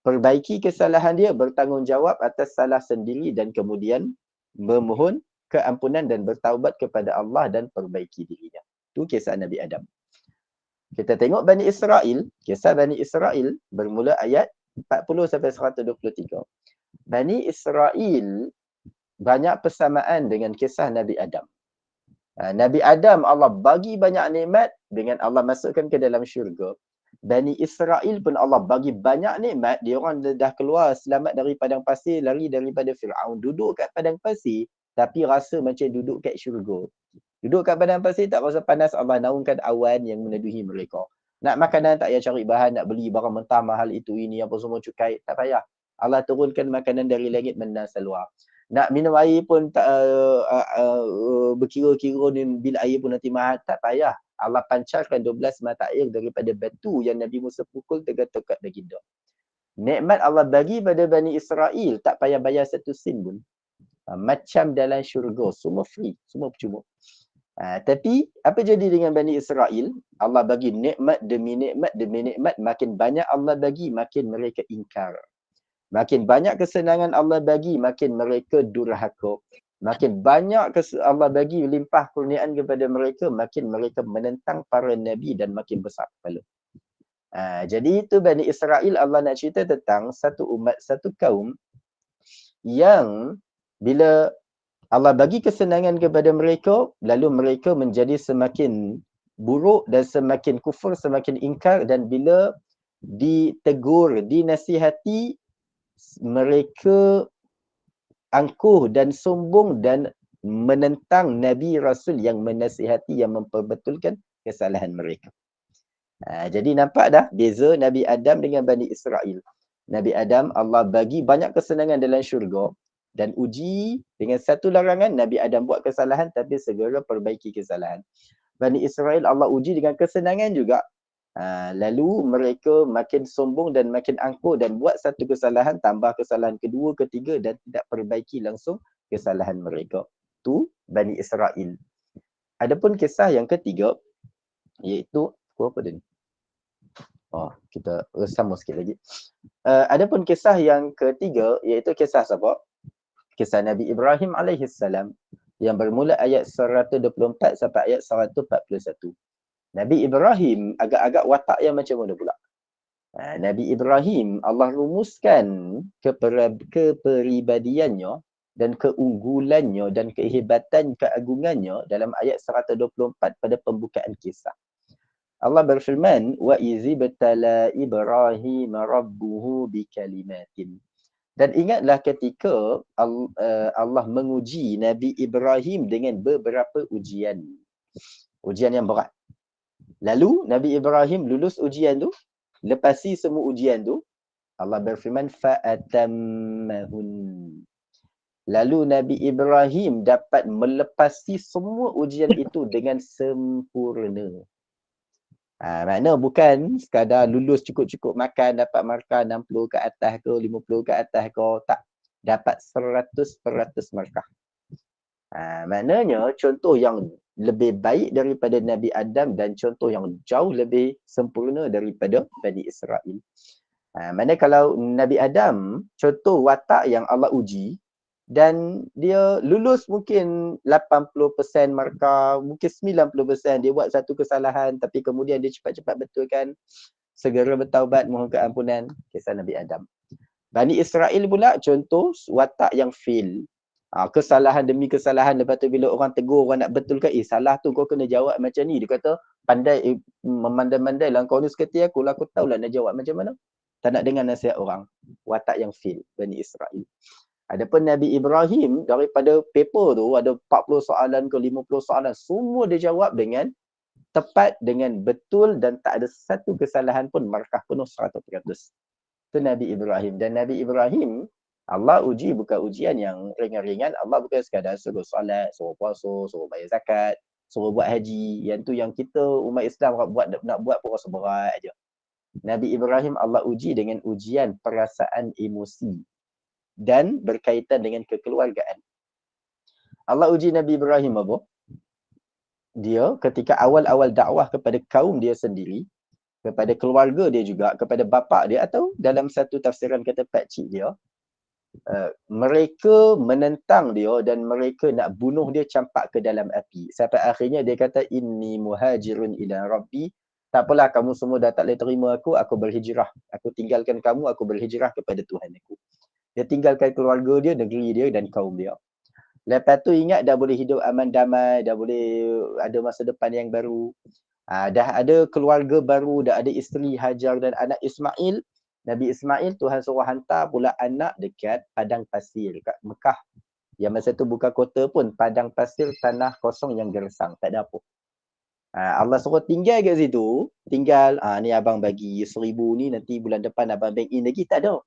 perbaiki kesalahan dia, bertanggungjawab atas salah sendiri dan kemudian memohon keampunan dan bertaubat kepada Allah dan perbaiki dirinya. Itu kisah Nabi Adam. Kita tengok Bani Israel, kisah Bani Israel bermula ayat 40 sampai 123. Bani Israel banyak persamaan dengan kisah Nabi Adam. Nabi Adam Allah bagi banyak nikmat dengan Allah masukkan ke dalam syurga. Bani Israel pun Allah bagi banyak nikmat, dia orang dah keluar selamat dari padang pasir, lari daripada Firaun, duduk kat padang pasir tapi rasa macam duduk kat syurga. Duduk kat padang pasir tak rasa panas, Allah naungkan awan yang meneduhi mereka. Nak makanan tak payah cari bahan, nak beli barang mentah mahal itu ini apa semua cukai, tak payah. Allah turunkan makanan dari langit menan seluar. Nak minum air pun tak berkira-kira bil air pun nanti mahal, tak payah. Allah pancarkan 12 mata air daripada batu yang Nabi Musa pukul tegak-tegak baginda. Nikmat Allah bagi pada Bani Israel, tak payah bayar satu sen pun. Macam dalam syurga, semua free, semua percuma. Tapi apa jadi dengan Bani Israel? Allah bagi nikmat demi nikmat demi nikmat, makin banyak Allah bagi, makin mereka ingkar. Makin banyak kesenangan Allah bagi, makin mereka durhaka. Makin banyak Allah bagi limpah kurniaan kepada mereka, makin mereka menentang para nabi dan makin besar kepala. Jadi itu Bani Israel, Allah nak cerita tentang satu umat, satu kaum yang bila Allah bagi kesenangan kepada mereka, lalu mereka menjadi semakin buruk dan semakin kufur, semakin ingkar, dan bila ditegur, dinasihati, mereka angkuh dan sombong dan menentang Nabi Rasul yang menasihati, yang memperbetulkan kesalahan mereka. Jadi nampak dah beza Nabi Adam dengan Bani Israel. Nabi Adam Allah bagi banyak kesenangan dalam syurga, dan uji dengan satu larangan, Nabi Adam buat kesalahan tapi segera perbaiki kesalahan. Bani Israel Allah uji dengan kesenangan juga. Lalu mereka makin sombong dan makin angkuh dan buat satu kesalahan, tambah kesalahan kedua, ketiga dan tidak perbaiki langsung kesalahan mereka. Tu Bani Israel. Adapun kisah yang ketiga, iaitu apa dia ni? Kita sama sikit lagi. Adapun kisah yang ketiga, iaitu kisah siapa? Kisah Nabi Ibrahim alaihissalam yang bermula ayat 124 sampai ayat 141. Nabi Ibrahim agak-agak watak yang macam mana pula? Nabi Ibrahim Allah rumuskan kepribadiannya dan keunggulannya dan kehebatan keagungannya dalam ayat 124 pada pembukaan kisah. Allah berfirman, wa izibtala Ibrahim rabbuhu bikalimatin. Dan ingatlah ketika Allah menguji Nabi Ibrahim dengan beberapa ujian. Ujian yang berat. Lalu Nabi Ibrahim lulus ujian tu, lepasi semua ujian tu, Allah berfirman fa'atammahun. Lalu Nabi Ibrahim dapat melepasi semua ujian itu dengan sempurna. Makna bukan sekadar lulus cukup-cukup makan, dapat markah 60 ke atas ke, 50 ke atas ke, tak. Dapat 100% markah. Maknanya contoh yang lebih baik daripada Nabi Adam dan contoh yang jauh lebih sempurna daripada Bani Israel. Mana kalau Nabi Adam, contoh watak yang Allah uji dan dia lulus mungkin 80% markah, mungkin 90% dia buat satu kesalahan tapi kemudian dia cepat-cepat betulkan, segera bertaubat mohon keampunan, kisah Nabi Adam. Bani Israel pula contoh watak yang fail. Kesalahan demi kesalahan, lepas tu bila orang tegur, orang nak betulkan, salah tu kau kena jawab macam ni. Dia kata, pandai, memandai-mandai lah kau ni seperti aku lah, aku tahulah nak jawab macam mana. Tak nak dengar nasihat orang. Watak yang fail, Bani Israel. Adapun Nabi Ibrahim, daripada paper tu ada 40 soalan ke 50 soalan, semua dia jawab dengan tepat, dengan betul dan tak ada satu kesalahan pun, markah penuh 100%. Itu Nabi Ibrahim. Dan Nabi Ibrahim, Allah uji bukan ujian yang ringan-ringan. Allah bukan sekadar suruh solat, suruh puasa, suruh bayar zakat, suruh buat haji. Yang tu yang kita umat Islam nak buat pun rasa berat aja. Nabi Ibrahim Allah uji dengan ujian perasaan emosi dan berkaitan dengan kekeluargaan. Allah uji Nabi Ibrahim apa? Dia ketika awal-awal dakwah kepada kaum dia sendiri, kepada keluarga dia juga, kepada bapa dia, atau dalam satu tafsiran kata pakcik dia, mereka menentang dia dan mereka nak bunuh dia, campak ke dalam api. Sampai akhirnya dia kata, inni muhajirun ila rabbi. Tak apalah, kamu semua dah tak boleh terima aku berhijrah. Aku tinggalkan kamu, aku berhijrah kepada Tuhan aku. Dia tinggalkan keluarga dia, negeri dia dan kaum dia. Lepas tu ingat dah boleh hidup aman damai, dah boleh ada masa depan yang baru. Dah ada keluarga baru, dah ada isteri Hajar dan anak Ismail. Nabi Ismail Tuhan suruh hantar pula anak dekat padang pasir dekat Mekah. Yang masa tu bukan kota pun, padang pasir, tanah kosong yang gersang, tak ada apa. Allah suruh tinggal kat situ, tinggal, ni abang bagi 1,000 ni, nanti bulan depan abang bank in lagi, tak ada.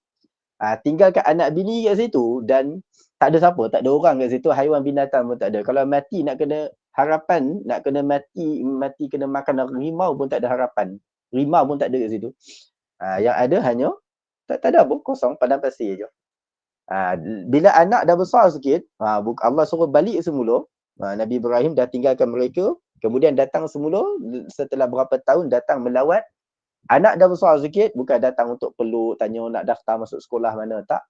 Tinggal kat anak bini kat situ dan tak ada siapa, tak ada orang kat situ, haiwan binatang pun tak ada. Kalau mati nak kena harapan, nak kena mati kena makan rimau pun tak ada harapan. Rimau pun tak ada kat situ. Yang ada hanya tak ada apa, kosong, padang pasir je. Bila anak dah besar sikit, Allah suruh balik semula. Nabi Ibrahim dah tinggalkan mereka, kemudian datang semula setelah berapa tahun datang melawat. Anak dah besar sikit, bukan datang untuk peluk, tanya nak daftar masuk sekolah mana, tak.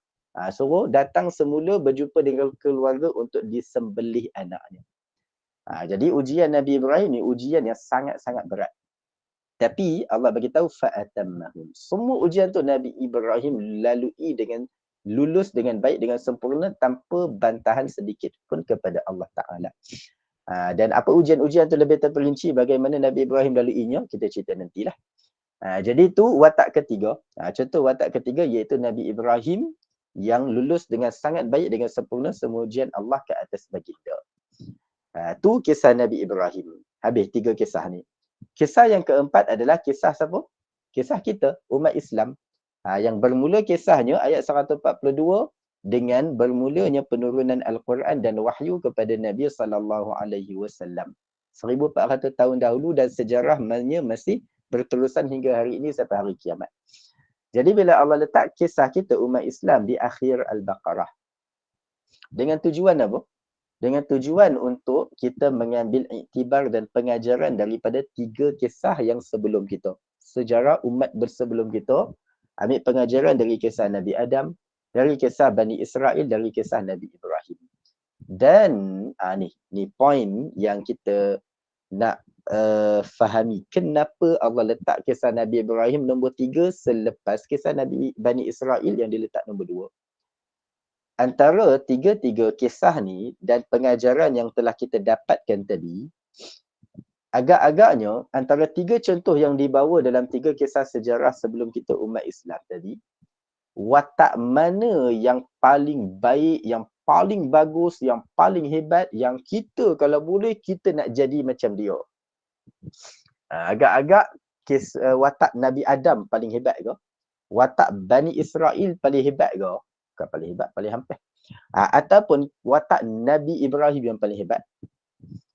Suruh datang semula berjumpa dengan keluarga untuk disembelih anaknya. Jadi ujian Nabi Ibrahim ni ujian yang sangat-sangat berat. Tapi Allah bagi tahu fa'atammahum. Semua ujian tu Nabi Ibrahim lalui dengan lulus dengan baik, dengan sempurna, tanpa bantahan sedikit pun kepada Allah Ta'ala. Dan apa ujian-ujian tu lebih terperinci bagaimana Nabi Ibrahim laluinya, kita cerita nantilah. Jadi tu watak ketiga. Contoh watak ketiga iaitu Nabi Ibrahim yang lulus dengan sangat baik, dengan sempurna semua ujian Allah ke atas baginda. Tu kisah Nabi Ibrahim. Habis 3 kisah ni. Kisah yang keempat adalah kisah siapa? Kisah kita, umat Islam. Yang bermula kisahnya ayat 142 dengan bermulanya penurunan Al-Quran dan wahyu kepada Nabi SAW. 1400 tahun dahulu dan sejarahnya masih berterusan hingga hari ini sampai hari kiamat. Jadi bila Allah letak kisah kita umat Islam di akhir Al-Baqarah, dengan tujuan apa? Dengan tujuan untuk kita mengambil iktibar dan pengajaran daripada 3 kisah yang sebelum kita. Sejarah umat bersebelum kita, ambil pengajaran dari kisah Nabi Adam, dari kisah Bani Israel, dari kisah Nabi Ibrahim. Dan ni poin yang kita nak fahami. Kenapa Allah letak kisah Nabi Ibrahim nombor 3 selepas kisah Nabi Bani Israel yang diletak nombor 2. Antara 3 kisah ni dan pengajaran yang telah kita dapatkan tadi, agak-agaknya antara 3 contoh yang dibawa dalam 3 kisah sejarah sebelum kita umat Islam tadi, watak mana yang paling baik, yang paling bagus, yang paling hebat, yang kita kalau boleh kita nak jadi macam dia. Agak-agak watak Nabi Adam paling hebat ke? Watak Bani Israel paling hebat ke? Bukan paling hebat, paling hampir. Ataupun watak Nabi Ibrahim yang paling hebat.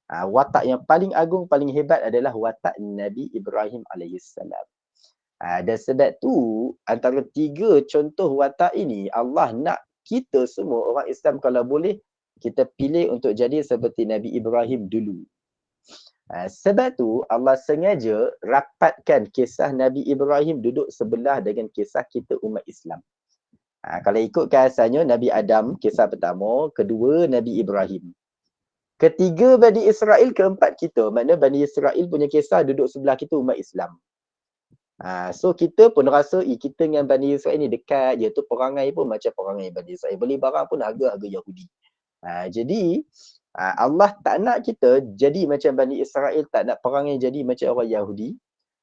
Watak yang paling agung, paling hebat adalah watak Nabi Ibrahim AS. Dan sebab tu antara 3 contoh watak ini, Allah nak kita semua orang Islam kalau boleh kita pilih untuk jadi seperti Nabi Ibrahim dulu. Sebab tu Allah sengaja rapatkan kisah Nabi Ibrahim duduk sebelah dengan kisah kita umat Islam. Kalau ikutkan asalnya Nabi Adam kisah pertama, kedua Nabi Ibrahim. Ketiga Bani Israel, keempat kita. Maknanya Bani Israel punya kisah duduk sebelah kita umat Islam. So kita pun rasa kita dengan Bani Israel ni dekat je tu, perangai pun macam perangai Bani Israel. Beli barang pun harga-harga Yahudi. Jadi Allah tak nak kita jadi macam Bani Israel, tak nak perangai jadi macam orang Yahudi.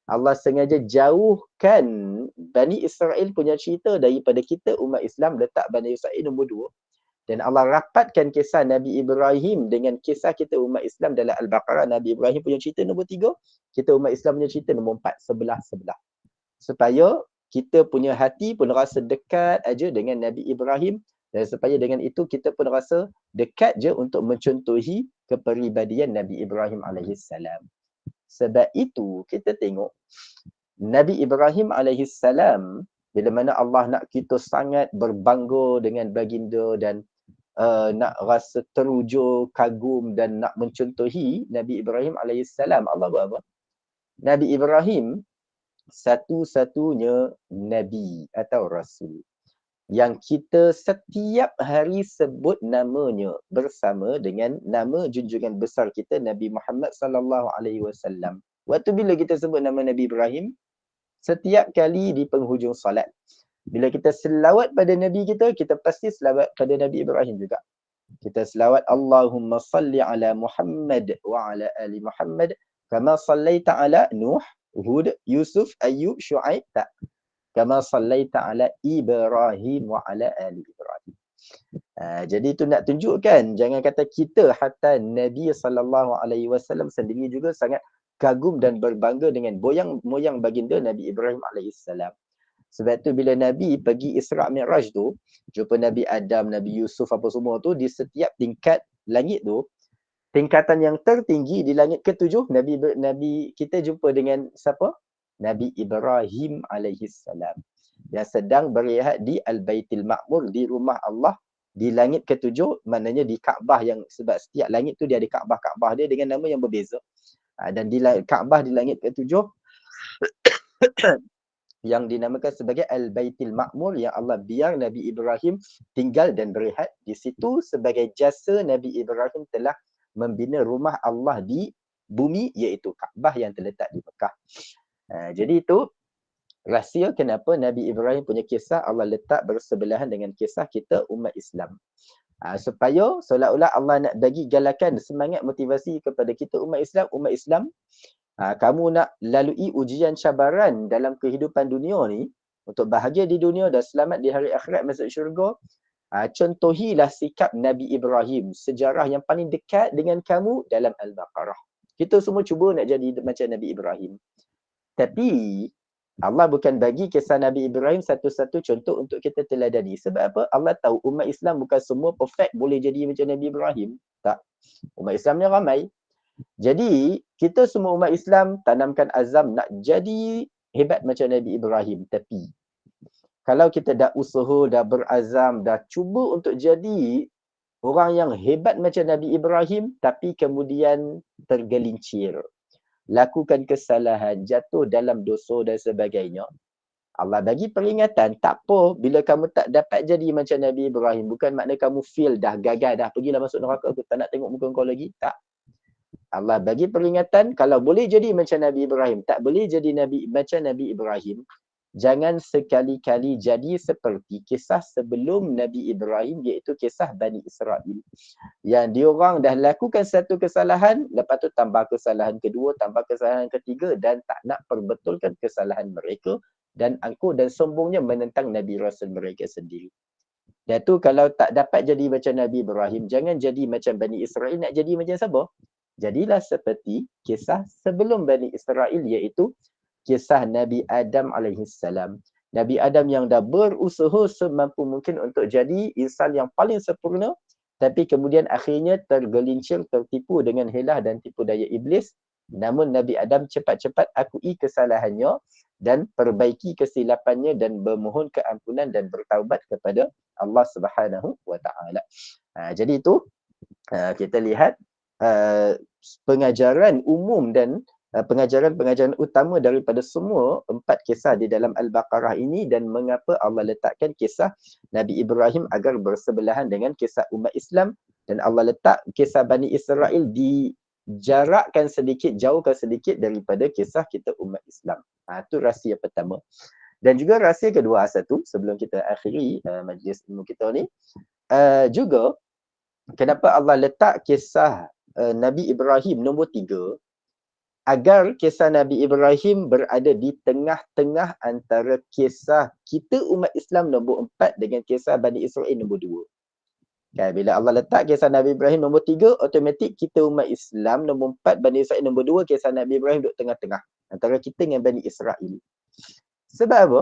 Allah sengaja jauhkan Bani Israel punya cerita daripada kita umat Islam, letak Bani Israel nombor 2. Dan Allah rapatkan kisah Nabi Ibrahim dengan kisah kita umat Islam dalam Al-Baqarah. Nabi Ibrahim punya cerita nombor 3, kita umat Islam punya cerita nombor 4, sebelah-sebelah. Supaya kita punya hati pun rasa dekat aja dengan Nabi Ibrahim, dan supaya dengan itu kita pun rasa dekat je untuk mencontohi kepribadian Nabi Ibrahim alaihissalam. Sebab itu kita tengok Nabi Ibrahim alaihissalam, bila mana Allah nak kita sangat berbangga dengan baginda dan nak rasa teruja, kagum dan nak mencontohi Nabi Ibrahim alaihissalam, Allah buat apa? Nabi Ibrahim satu-satunya Nabi atau Rasul yang kita setiap hari sebut namanya bersama dengan nama junjungan besar kita Nabi Muhammad sallallahu alaihi wasallam. Waktu bila kita sebut nama Nabi Ibrahim, setiap kali di penghujung salat, bila kita selawat pada Nabi kita, kita pasti selawat pada Nabi Ibrahim juga. Kita selawat Allahumma salli ala Muhammad wa ala ali Muhammad kama sallaita ala Nuh, Hud, Yusuf, Ayyub, Shu'aib, tak. Kama sallaita ala Ibrahim wa ala ali Ibrahim. Jadi itu nak tunjukkan, jangan kata kita, hatta Nabi SAW sendiri juga sangat kagum dan berbangga dengan moyang baginda Nabi Ibrahim alaihissalam. Sebab tu bila Nabi pergi Isra' Mi'raj tu, jumpa Nabi Adam, Nabi Yusuf apa semua tu, di setiap tingkat langit tu, tingkatan yang tertinggi di langit ke-7, Nabi kita jumpa dengan siapa? Nabi Ibrahim alaihissalam, yang sedang berehat di Al-Baitul Ma'mur, di rumah Allah di langit ke-7, maknanya di Kaabah, yang sebab setiap langit tu dia ada Kaabah dia dengan nama yang berbeza. Dan di Kaabah di langit ke-7 yang dinamakan sebagai Al-Baitul Ma'mur, yang Allah biar Nabi Ibrahim tinggal dan berehat di situ sebagai jasa Nabi Ibrahim telah membina rumah Allah di bumi, iaitu Kaabah yang terletak di Mekah. Jadi itu rahsia kenapa Nabi Ibrahim punya kisah Allah letak bersebelahan dengan kisah kita umat Islam. Supaya seolah-olah Allah nak bagi galakan, semangat, motivasi kepada kita umat Islam. Kamu nak lalui ujian cabaran dalam kehidupan dunia ni, untuk bahagia di dunia dan selamat di hari akhirat masuk syurga, contohilah sikap Nabi Ibrahim, sejarah yang paling dekat dengan kamu dalam Al-Baqarah. Kita semua cuba nak jadi macam Nabi Ibrahim. Tapi Allah bukan bagi kisah Nabi Ibrahim satu-satu contoh untuk kita teladani. Sebab apa? Allah tahu umat Islam bukan semua perfect boleh jadi macam Nabi Ibrahim. Tak. Umat Islam ni ramai. Jadi kita semua umat Islam tanamkan azam nak jadi hebat macam Nabi Ibrahim. Tapi kalau kita dah usaha, dah berazam, dah cuba untuk jadi orang yang hebat macam Nabi Ibrahim, tapi kemudian tergelincir, lakukan kesalahan, jatuh dalam dosa dan sebagainya, Allah bagi peringatan, tak apa bila kamu tak dapat jadi macam Nabi Ibrahim, bukan makna kamu fail, dah gagal, dah pergilah masuk neraka, aku tak nak tengok muka kau lagi. Tak. Allah bagi peringatan, kalau boleh jadi macam Nabi Ibrahim, tak boleh jadi macam Nabi Ibrahim, jangan sekali-kali jadi seperti kisah sebelum Nabi Ibrahim, iaitu kisah Bani Israel. Yang diorang dah lakukan satu kesalahan, lepas tu tambah kesalahan kedua, tambah kesalahan ketiga, dan tak nak perbetulkan kesalahan mereka, dan angkuh dan sombongnya menentang Nabi Rasul mereka sendiri. Dan tu kalau tak dapat jadi macam Nabi Ibrahim, jangan jadi macam Bani Israel. Nak jadi macam siapa? Jadilah seperti kisah sebelum Bani Israel, iaitu kisah Nabi Adam alaihissalam. Nabi Adam yang dah berusaha semampu mungkin untuk jadi insan yang paling sempurna, tapi kemudian akhirnya tergelincir, tertipu dengan helah dan tipu daya iblis. Namun Nabi Adam cepat-cepat akui kesalahannya dan perbaiki kesilapannya dan bermohon keampunan dan bertaubat kepada Allah Subhanahu wa taala. Jadi itu kita lihat pengajaran umum dan pengajaran-pengajaran utama daripada semua 4 kisah di dalam Al-Baqarah ini, dan mengapa Allah letakkan kisah Nabi Ibrahim agar bersebelahan dengan kisah umat Islam, dan Allah letak kisah Bani Israel dijarakkan sedikit, jauhkan sedikit daripada kisah kita umat Islam. Itu rahsia pertama. Dan juga rahsia kedua, satu sebelum kita akhiri majlis ilmu kita ni, juga kenapa Allah letak kisah Nabi Ibrahim nombor 3, agar kisah Nabi Ibrahim berada di tengah-tengah antara kisah kita umat Islam nombor 4 dengan kisah Bani Israel nombor 2. Kan, bila Allah letak kisah Nabi Ibrahim nombor 3, automatik kita umat Islam nombor 4, Bani Israel nombor 2, kisah Nabi Ibrahim duduk tengah-tengah antara kita dengan Bani Israel. Sebab apa?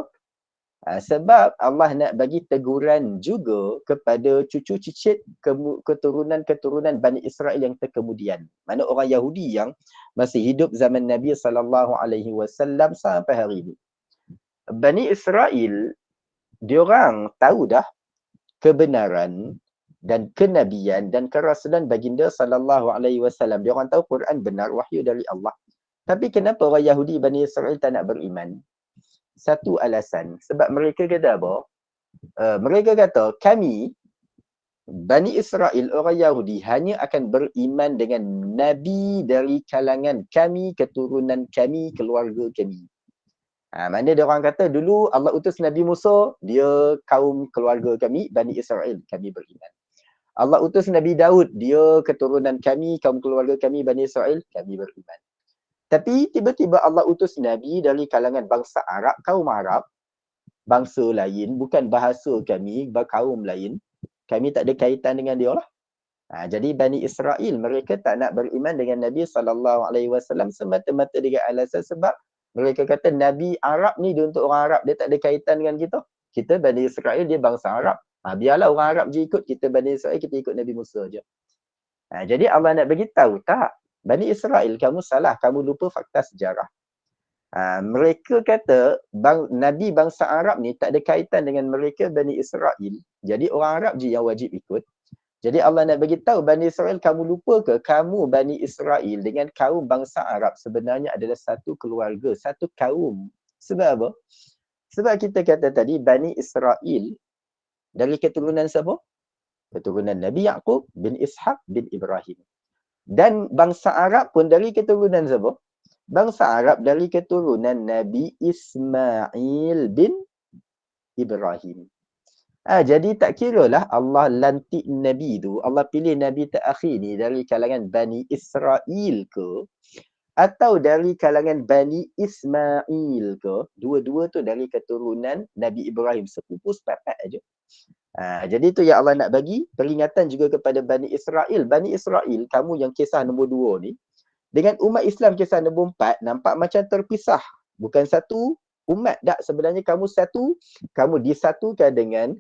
Sebab Allah nak bagi teguran juga kepada cucu cicit keturunan-keturunan Bani Israel yang terkemudian. Mana orang Yahudi yang masih hidup zaman Nabi SAW sampai hari ini. Bani Israel, diorang tahu dah kebenaran dan kenabian dan kerasulan baginda SAW. Diorang tahu Quran benar, wahyu dari Allah. Tapi kenapa orang Yahudi Bani Israel tak nak beriman? Satu alasan, sebab mereka kata apa? Mereka kata kami Bani Israel, orang Yahudi, hanya akan beriman dengan Nabi dari kalangan kami, keturunan kami, keluarga kami. Mana dia orang kata dulu Allah utus Nabi Musa, dia kaum keluarga kami, Bani Israel, kami beriman. Allah utus Nabi Daud, dia keturunan kami, kaum keluarga kami, Bani Israel, kami beriman. Tapi tiba-tiba Allah utus Nabi dari kalangan bangsa Arab, kaum Arab, bangsa lain, bukan bahasa kami, kaum lain. Kami tak ada kaitan dengan dia lah. Jadi Bani Israel, mereka tak nak beriman dengan Nabi SAW semata-mata dengan alasan sebab mereka kata Nabi Arab ni dia untuk orang Arab, dia tak ada kaitan dengan kita. Kita Bani Israel, dia bangsa Arab. Biarlah orang Arab je ikut, kita Bani Israel, kita ikut Nabi Musa je. Jadi Allah nak bagi tahu, tak, Bani Israel, kamu salah, kamu lupa fakta sejarah. Mereka kata Nabi bangsa Arab ni tak ada kaitan dengan mereka Bani Israel. Jadi orang Arab je yang wajib ikut. Jadi Allah nak bagi tahu Bani Israel, kamu lupa ke kamu Bani Israel dengan kaum bangsa Arab sebenarnya adalah satu keluarga, satu kaum. Sebab apa? Sebab kita kata tadi Bani Israel dari keturunan siapa? Keturunan Nabi Yaqub bin Ishaq bin Ibrahim. Dan bangsa Arab pun dari keturunan siapa? Bangsa Arab dari keturunan Nabi Ismail bin Ibrahim. Jadi tak kiralah Allah lantik Nabi tu, Allah pilih Nabi terakhir ni dari kalangan Bani Israel ke, atau dari kalangan Bani Ismail ke, dua-dua tu dari keturunan Nabi Ibrahim, sepupu sepakat aja. Jadi tu yang Allah nak bagi peringatan juga kepada Bani Israel. Bani Israel, kamu yang kisah nombor 2 ni, dengan umat Islam kisah nombor 4, nampak macam terpisah. Bukan satu umat, tak, sebenarnya kamu satu, kamu disatukan dengan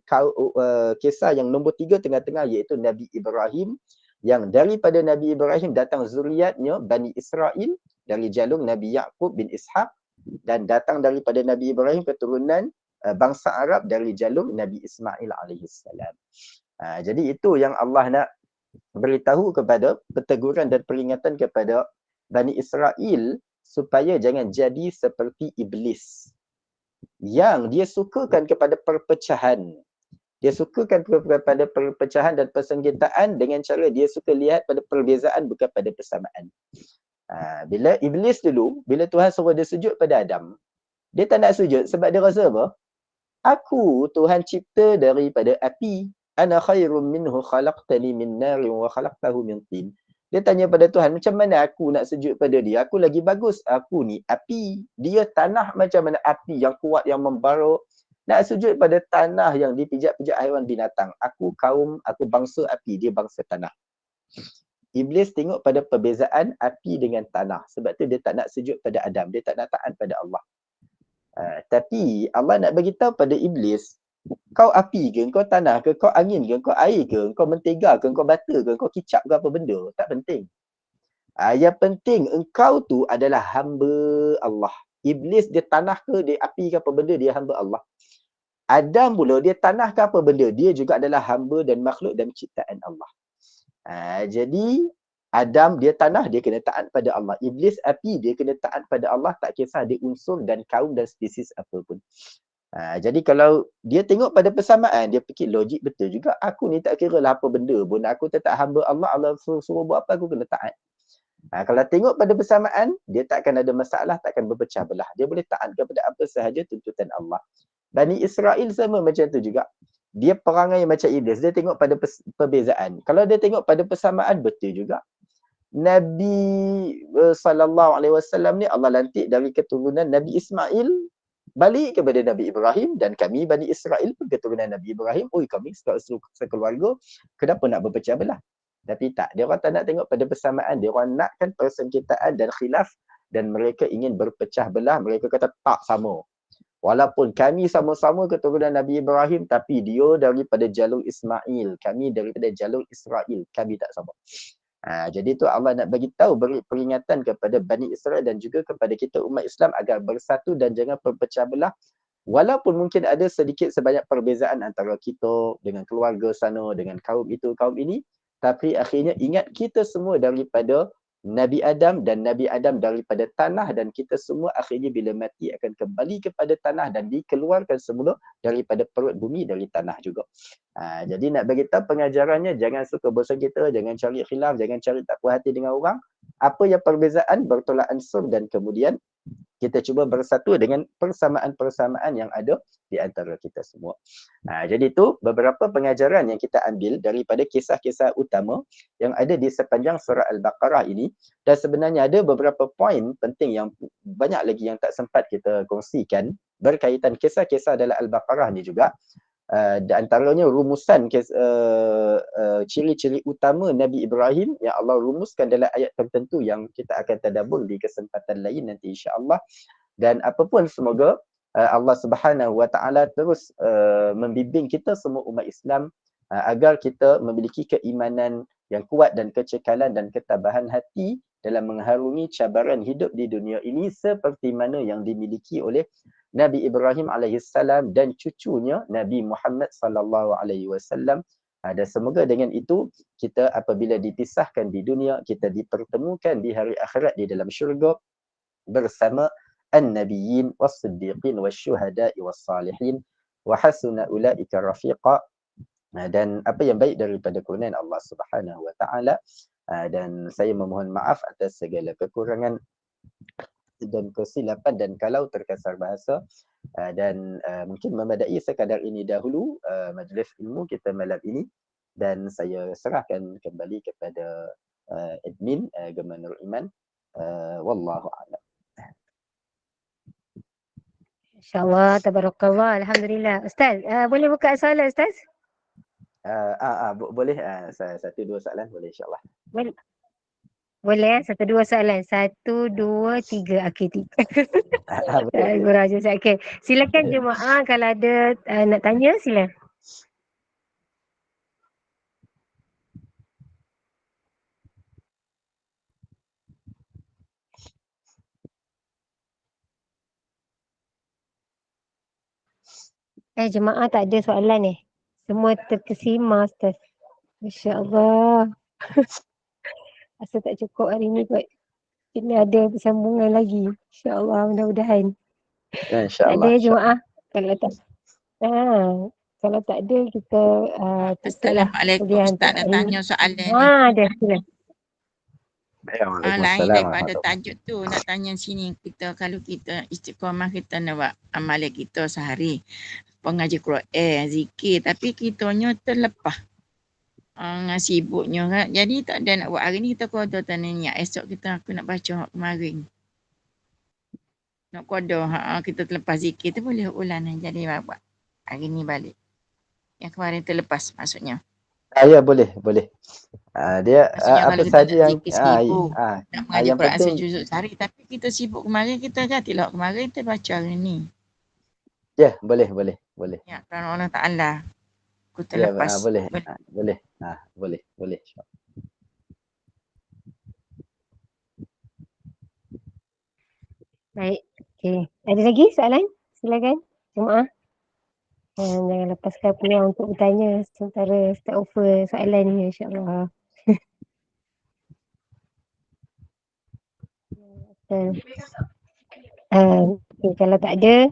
kisah yang nombor 3 tengah-tengah, iaitu Nabi Ibrahim, yang daripada Nabi Ibrahim datang zuriatnya Bani Israel dari jalur Nabi Yaqub bin Ishaq, dan datang daripada Nabi Ibrahim keturunan bangsa Arab dari jalur Nabi Ismail alaihissalam. Jadi itu yang Allah nak beritahu kepada peteguran dan peringatan kepada Bani Israel supaya jangan jadi seperti iblis yang dia sukakan kepada perpecahan. Dia sukakan kepada perpecahan dan persengketaan dengan cara dia suka lihat pada perbezaan bukan pada persamaan. Bila iblis dulu, bila Tuhan suruh dia sujud pada Adam, dia tak nak sujud sebab dia rasa apa? Aku Tuhan cipta daripada api. Ana khairum minhu khalaqtani min narin wa khalaqtahu min tin. Dia tanya pada Tuhan, macam mana aku nak sujud pada dia? Aku lagi bagus. Aku ni api. Dia tanah, macam mana api yang kuat, yang membara. Nak sujud pada tanah yang dipijak-pijak haiwan binatang. Aku bangsa api, dia bangsa tanah. Iblis tengok pada perbezaan api dengan tanah. Sebab tu dia tak nak sujud pada Adam. Dia tak nak taat pada Allah. Tapi Allah nak bagi tahu pada iblis, kau api ke, kau tanah ke, kau angin ke, kau air ke, kau mentega ke, kau bata ke, kau kicap ke, apa benda, tak penting. Yang penting engkau tu adalah hamba Allah. Iblis dia tanah ke, dia api ke, apa benda, dia hamba Allah. Adam pula dia tanah ke apa benda, dia juga adalah hamba dan makhluk dan ciptaan Allah. Jadi Adam dia tanah, dia kena taat pada Allah. Iblis api, dia kena taat pada Allah, tak kisah dia unsur dan kaum dan spesies apa pun. Jadi kalau dia tengok pada persamaan, dia fikir logik betul juga. Aku ni tak kira lah apa benda pun. Aku tetap hamba Allah. Allah suruh buat apa, aku kena taat. Kalau tengok pada persamaan, dia takkan ada masalah, takkan berpecah belah. Dia boleh taat kepada apa sahaja tuntutan Allah. Bani Israel sama macam tu juga. Dia perangai macam Iblis. Dia tengok pada perbezaan. Kalau dia tengok pada persamaan, betul juga. Nabi SAW ni Allah lantik dari keturunan Nabi Ismail balik kepada Nabi Ibrahim, dan kami Bani Israel pun keturunan Nabi Ibrahim. Kami sekeluarga, kenapa nak berpecah belah? Tapi tak, dia orang tak nak tengok pada persamaan. Dia orang nakkan persengketaan dan khilaf, dan mereka ingin berpecah belah. Mereka kata tak sama. Walaupun kami sama-sama keturunan Nabi Ibrahim, tapi dia daripada jalur Ismail, kami daripada jalur Israel, kami tak sama. Jadi tu Allah nak bagi tahu, beri peringatan kepada Bani Israel dan juga kepada kita umat Islam agar bersatu dan jangan berpecah belah. Walaupun mungkin ada sedikit sebanyak perbezaan antara kita dengan keluarga sana, dengan kaum itu, kaum ini, tapi akhirnya ingat kita semua daripada Nabi Adam, dan Nabi Adam daripada tanah, dan kita semua akhirnya bila mati akan kembali kepada tanah dan dikeluarkan semula daripada perut bumi, dari tanah juga. Jadi nak bagi tahu pengajarannya, jangan suka bersengketa, jangan cari khilaf, jangan cari tak puas hati dengan orang. Apa yang perbezaan, bertolak ansur, dan kemudian kita cuba bersatu dengan persamaan-persamaan yang ada di antara kita semua. Jadi itu beberapa pengajaran yang kita ambil daripada kisah-kisah utama yang ada di sepanjang surah Al-Baqarah ini. Dan sebenarnya ada beberapa poin penting yang banyak lagi yang tak sempat kita kongsikan berkaitan kisah-kisah dalam Al-Baqarah ni juga. Di antaranya rumusan ciri-ciri utama Nabi Ibrahim yang Allah rumuskan dalam ayat tertentu yang kita akan tadabbur di kesempatan lain nanti insya-Allah. Dan apapun, semoga Allah Subhanahu Wa Taala terus membimbing kita semua umat Islam agar kita memiliki keimanan yang kuat dan kecekalan dan ketabahan hati dalam mengharungi cabaran hidup di dunia ini seperti mana yang dimiliki oleh Nabi Ibrahim alaihissalam dan cucunya Nabi Muhammad sallallahu alaihi wasallam. Dan semoga dengan itu kita apabila dipisahkan di dunia, kita dipertemukan di hari akhirat di dalam syurga bersama an-nabiyyin was-siddiqin wasyuhada'i was-salihin wa hasuna ulaika rafiqa. Dan apa yang baik daripada kurnian Allah Subhanahu Wa Taala. Dan saya memohon maaf atas segala kekurangan dan kesilapan dan kalau terkasar bahasa. Dan mungkin memadai sekadar ini dahulu majlis ilmu kita malam ini, dan saya serahkan kembali kepada admin Gema Nur Iman. Wallahu a'lam. InsyaAllah, tabarakallah, alhamdulillah. Ustaz, boleh buka soalan Ustaz? Boleh, satu dua soalan boleh insyaAllah. Boleh, satu dua soalan. 1, 2, 3. Okey, 3. Boleh. Kurang je. Okay. Silakan jemaah kalau ada nak tanya, sila. Jemaah tak ada soalan ni. Semua terkesima Ustaz. Masya Allah. Rasa tak cukup hari ni kot. Ini ada sambungan lagi. InsyaAllah, mudah-mudahan. Tak ada jemaah. Kalau tak. Kalau tak ada, kita tutup lah. Assalamualaikum Ustaz, nak tanya soalan ni. Ada, sila. Lain daripada tajuk tu, nak tanya sini. Kita kalau kita istiqamah, kita nak buat amalan kita sehari. Pengaji Quran, zikir. Tapi kitanya terlepas. Sibuknya kan. Jadi tak ada nak buat hari ni, kita kodoh tanya esok aku nak baca kemarin. Nak kodoh, kita terlepas zikir tu boleh ulang. Jadi buat hari ni balik. Yang kemarin terlepas maksudnya. Ya, boleh. Dia apa saja yang nak mengaji Quran sejuzuk sehari, tapi kita sibuk kemarin, kita gantilah kemarin kita baca hari ni. Ya, boleh. Ya, kerana Allah Ta'ala aku terlepas. Boleh. Boleh. Baik. Okay. Ada lagi soalan? Silakan. Jemaah. Jangan lepaskan peluang untuk bertanya sementara start offer soalan ni, insyaAllah. Okay, kalau tak ada,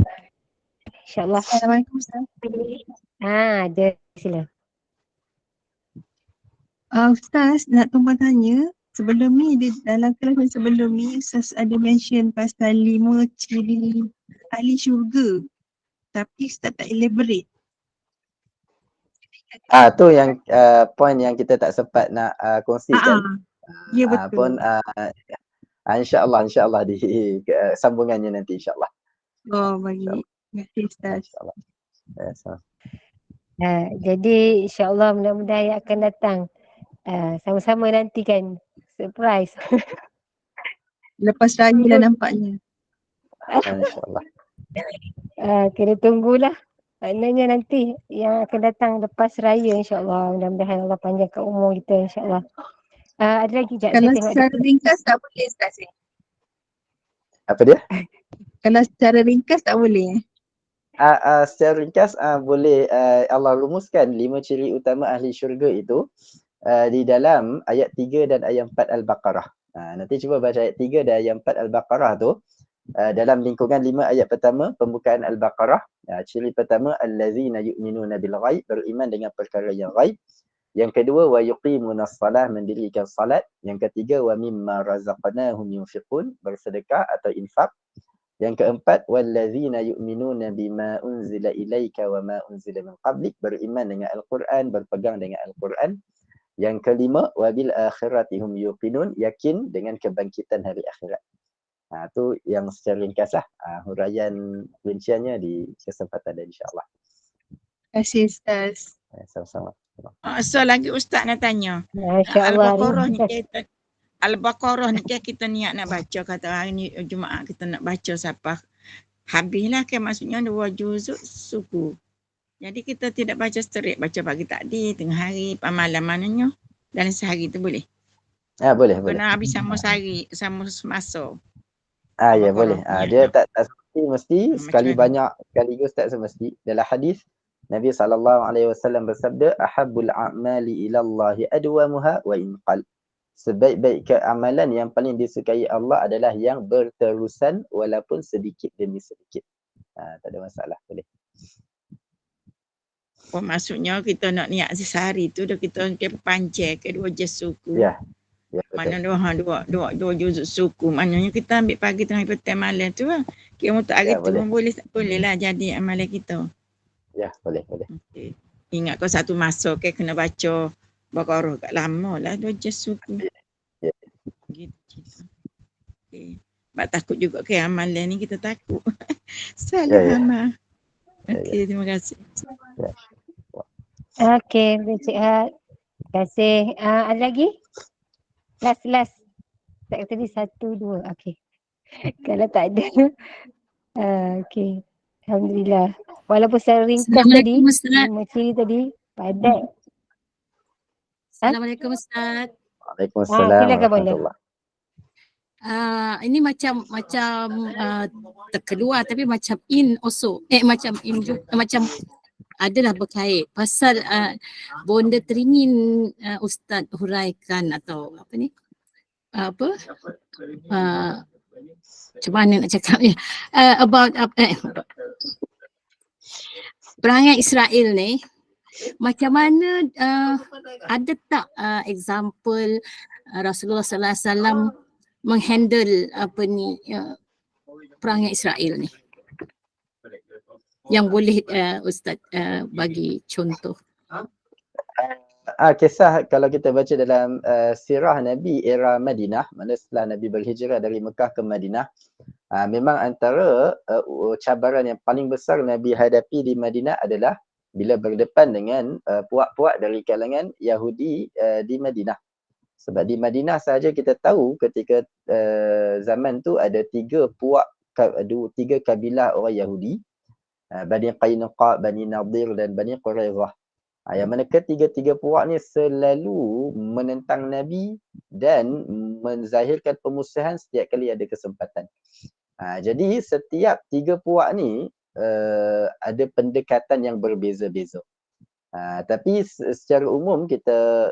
insyaAllah. Assalamualaikum Ustaz. Ada, sila. Ustaz, nak tumpang tanya, sebelum ni dalam kelas yang sebelum ni Ustaz ada mention pasal 5 ciri ahli syurga, tapi Ustaz tak elaborate. Tu yang point yang kita tak sempat nak kongsikan. Ya betul. Pun insya-Allah di sambungannya nanti insya-Allah. Oh baik. Terima kasih Ustaz. Insya-Allah. Jadi insyaAllah mudah-mudahan yang akan datang. Sama-sama nantikan surprise. Lepas raya lah nampaknya. Insya-Allah. Kena tunggulah. Maknanya nanti yang akan datang lepas raya insyaAllah. Mudah-mudahan Allah panjangkan umur kita insyaAllah. Ada lagi sekejap Kalau saya tengok. secara ringkas tak boleh Ustaz Apa dia? Kalau secara ringkas tak boleh Secara ringkas boleh Allah rumuskan 5 ciri utama ahli syurga itu di dalam ayat 3 dan ayat 4 Al-Baqarah. Nanti cuba baca ayat 3 dan ayat 4 Al-Baqarah tu. Dalam lingkungan 5 ayat pertama pembukaan Al-Baqarah, ciri pertama allazina yu'minuna bil ghaib, beriman dengan perkara yang ghaib. Yang kedua wa yuqimunas salah, mendirikan salat. Yang ketiga wa mimma razaqnahum yunfiqun, bersedekah atau infak. Yang keempat wallazina yu'minuna bima unzila ilaika wa ma unzila min qablik, beriman dengan Al-Quran, berpegang dengan Al-Quran. Yang kelima wabil akhirati hum yuqinun, yakin dengan kebangkitan hari akhirat. Tu yang secara ringkas lah huraian rinciannya di kesempatan dan insya-Allah. Terima kasih Ustaz. Sama-sama. So lagi Ustaz nak tanya. InsyaAllah. Al-Baqarah ni kita niat nak baca, kata hari ni Jumaat kita nak baca siapa. Habislah kan, maksudnya 2 juzuk suku. Jadi kita tidak baca straight, baca pagi tadi, tengah hari, malam mananya dalam sehari tu boleh? Boleh. Kena habis sama sehari, sama semasa. Ya boleh. Dia tak mesti sekali macam banyak sekaligus, tak semesti. Dalam hadis Nabi SAW bersabda, ahabbul a'mali ilallahi adwamuha wa in qal. Sebaik-baik keamalan yang paling disukai Allah adalah yang berterusan walaupun sedikit demi sedikit. Tak ada masalah, boleh. Maksudnya kita nak niat sehari tu dah kita panjang ke 2 juz suku. Ya. Mana dua juzuk suku. Maknanya kita ambil pagi tengah petang malam tu lah. Kira untuk hari tu boleh lah jadi amalan kita. Ya, boleh. Okay. Ingat kau satu masa kena baca Baqarah kat lama lah 2 juz suku. Ya. Gitu. Okay. Sebab takut juga amalan ni kita takut. Salah amal. Okey, terima kasih. Okey, Encik Had. Terima kasih. Ada lagi? Last. Tak tadi 1, 2. Okey. Kalau tak ada. Okey. Alhamdulillah. Walaupun secara ringkas tadi, ciri tadi, padat. Assalamualaikum Ustaz. Waalaikumsalam. Silakan Bonda. Ini macam terkeluar tapi macam in also. Macam in juga, macam adalah berkait. Pasal Bonda teringin Ustaz huraikan atau apa ni? Macam mana nak cakap ni? About perangai Israel ni. Macam mana ada tak example Rasulullah sallallahu alaihi wasallam menghandle perangai Israel ni? Yang boleh Ustaz bagi contoh. Kisah kalau kita baca dalam sirah Nabi era Madinah, mana setelah Nabi berhijrah dari Mekah ke Madinah, memang antara cabaran yang paling besar Nabi hadapi di Madinah adalah bila berdepan dengan puak-puak dari kalangan Yahudi di Madinah. Sebab di Madinah saja kita tahu ketika zaman tu ada 3 kabilah orang Yahudi, Bani Qainuqa, Bani Nadir dan Bani Quraidah. Yang mana ketiga-tiga puak ni selalu menentang Nabi dan menzahirkan pemusuhan setiap kali ada kesempatan. Jadi setiap 3 puak ni ada pendekatan yang berbeza-beza. Tapi secara umum kita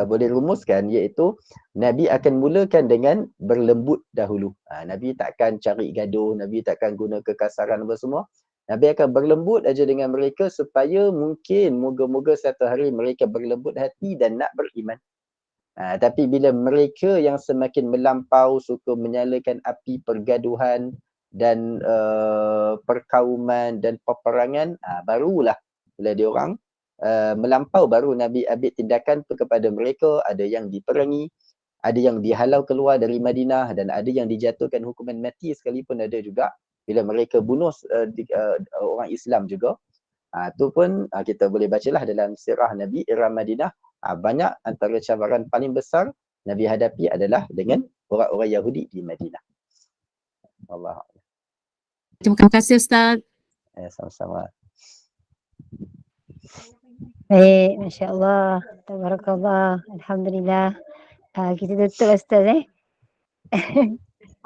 boleh rumuskan, iaitu Nabi akan mulakan dengan berlembut dahulu. Nabi takkan cari gaduh, Nabi takkan guna kekasaran apa semua. Nabi akan berlembut aja dengan mereka supaya mungkin moga-moga satu hari mereka berlembut hati dan nak beriman. Tapi bila mereka yang semakin melampau suka menyalakan api pergaduhan dan perkauman dan peperangan, barulah bila dia orang melampau baru Nabi ambil tindakan kepada mereka. Ada yang diperangi, ada yang dihalau keluar dari Madinah, dan ada yang dijatuhkan hukuman mati sekalipun ada juga bila mereka bunuh orang Islam juga. Itu pun kita boleh bacalah dalam sirah Nabi era Madinah. Banyak antara cabaran paling besar Nabi hadapi adalah dengan orang-orang Yahudi di Madinah. Allah. Terima kasih Ustaz. Sama-sama. Baik, Masya Allah. Tabarakallah. Alhamdulillah. Kita tutup Ustaz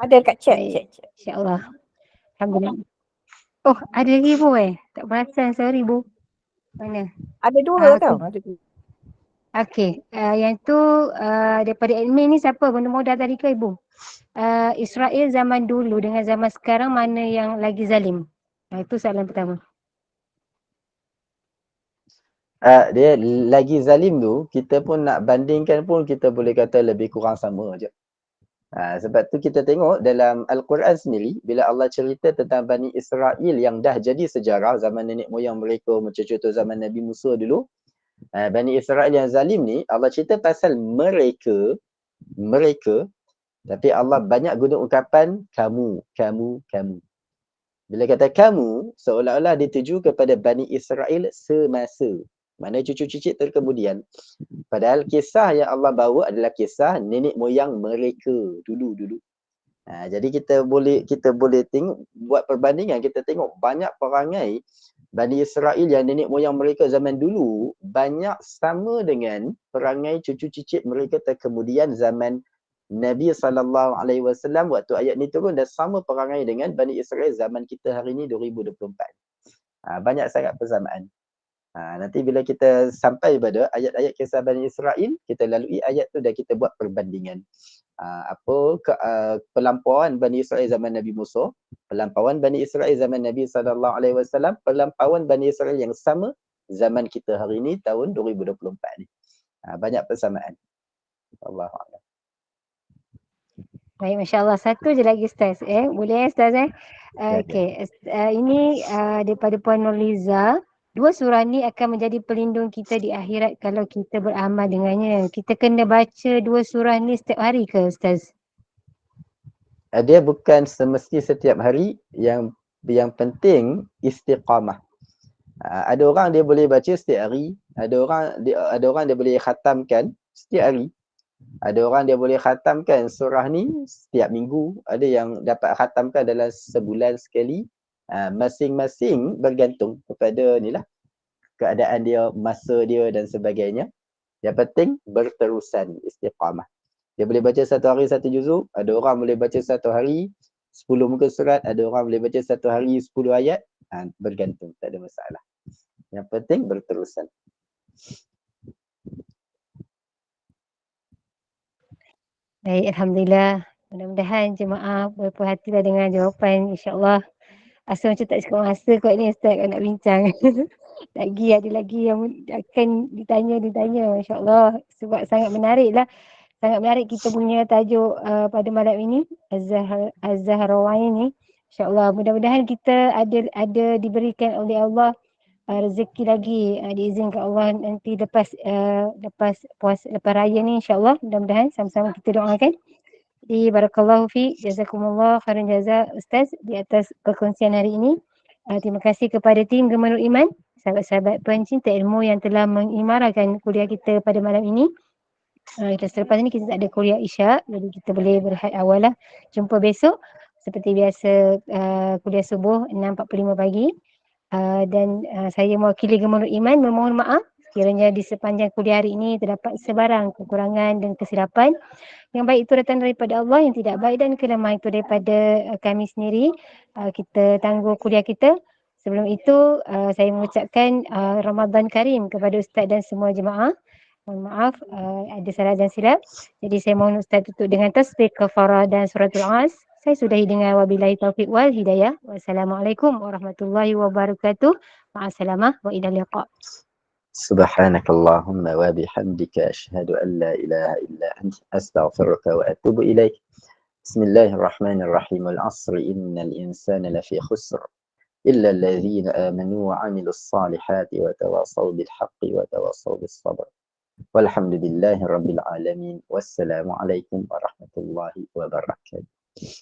Ada dekat chat. Baik. Insya Allah. Alhamdulillah. Oh, ada lagi Bu Tak perasan, sorry Bu. Mana? Ada dua okey. tau. Ada dua. Okey, yang tu daripada admin ni siapa? Mudah-mudah tadi ke Ibu? Israel zaman dulu dengan zaman sekarang mana yang lagi zalim? Itu soalan pertama. Dia lagi zalim tu, kita pun nak bandingkan pun kita boleh kata lebih kurang sama je. Sebab tu kita tengok dalam Al-Quran sendiri, bila Allah cerita tentang Bani Israel yang dah jadi sejarah zaman nenek moyang mereka, macam contoh zaman Nabi Musa dulu, Bani Israel yang zalim ni, Allah cerita pasal mereka, tapi Allah banyak guna ungkapan kamu. Bila kata kamu, seolah-olah dituju kepada Bani Israel semasa. Mana cucu cicit terkemudian. Padahal kisah yang Allah bawa adalah kisah nenek moyang mereka dulu. Jadi kita boleh tengok, buat perbandingan, kita tengok banyak perangai Bani Israel yang nenek moyang mereka zaman dulu banyak sama dengan perangai cucu cicit mereka terkemudian zaman Nabi SAW waktu ayat ni turun, dan sama perangai dengan Bani Israel zaman kita hari ni 2024. Banyak sangat persamaan. Nanti bila kita sampai pada ayat-ayat kisah Bani Israel, kita lalui ayat tu dan kita buat perbandingan. Pelampauan Bani Israel zaman Nabi Musa, pelampauan Bani Israel zaman Nabi SAW, pelampauan Bani Israel yang sama zaman kita hari ni tahun 2024 ni. Banyak persamaan. Allahuakbar. Baik, Masya Allah. Satu je lagi Ustaz. Boleh Ustaz Okey. Ini daripada Puan Nurliza. Dua surah ni akan menjadi pelindung kita di akhirat kalau kita beramal dengannya. Kita kena baca dua surah ni setiap hari ke Ustaz? Dia bukan semesti setiap hari, yang penting istiqamah. Ada orang dia boleh baca setiap hari, ada orang dia boleh khatamkan setiap hari. Ada orang dia boleh khatamkan surah ni setiap minggu, ada yang dapat khatamkan dalam sebulan sekali. Masing-masing bergantung kepada inilah keadaan dia, masa dia dan sebagainya. Yang penting berterusan, istiqamah. Dia boleh baca satu hari satu juzuk, ada orang boleh baca satu hari 10 muka surat, ada orang boleh baca satu hari 10 ayat. Bergantung, tak ada masalah. Yang penting berterusan. Baik, Alhamdulillah. Mudah-mudahan jemaah berperhatilah dengan jawapan, insyaAllah. Asal macam tak cukup masa kot ni Ustaz kalau nak bincang. Ada lagi yang akan ditanya, insyaAllah. Sebab sangat menarik lah. Sangat menarik kita punya tajuk pada malam ini, Az-Zahrawain ni. InsyaAllah mudah-mudahan kita ada diberikan oleh Allah rezeki lagi, diizinkan Allah nanti lepas raya ni, insyaAllah. Mudah-mudahan sama-sama kita doakan. Jadi barakallahu fi, jazakumullah khairan jaza Ustaz di atas perkongsian hari ini. Terima kasih kepada tim Gemanur Iman, sahabat-sahabat pencinta ilmu yang telah mengimarakan kuliah kita pada malam ini. Selepas ini kita tak ada kuliah Isyak, jadi kita boleh berehat awal lah. Jumpa besok seperti biasa, kuliah subuh 6.45 pagi. Dan saya mewakili Gemanur Iman memohon maaf sekiranya di sepanjang kuliah hari ini terdapat sebarang kekurangan dan kesilapan. Yang baik itu datang daripada Allah, yang tidak baik dan kelemahan itu daripada kami sendiri. Kita tangguh kuliah kita. Sebelum itu, saya mengucapkan Ramadan Karim kepada Ustaz dan semua jemaah. Mohon maaf ada salah dan silap. Jadi saya mohon Ustaz tutup dengan tasbih kafarah dan suratul As. Saya sudahi dengan wabillahi taufiq wal hidayah. Wassalamualaikum warahmatullahi wabarakatuh. Ma'assalamah wa ila liqa. سبحانك اللهم وبحمدك أشهد أن لا إله إلا أنت أستغفرك وأتوب إليك. بسم الله الرحمن الرحيم. العصر إن الإنسان لفي خسر إلا الذين آمنوا وعملوا الصالحات وتواصوا بالحق وتواصوا بالصبر والحمد لله رب العالمين والسلام عليكم ورحمة الله وبركاته.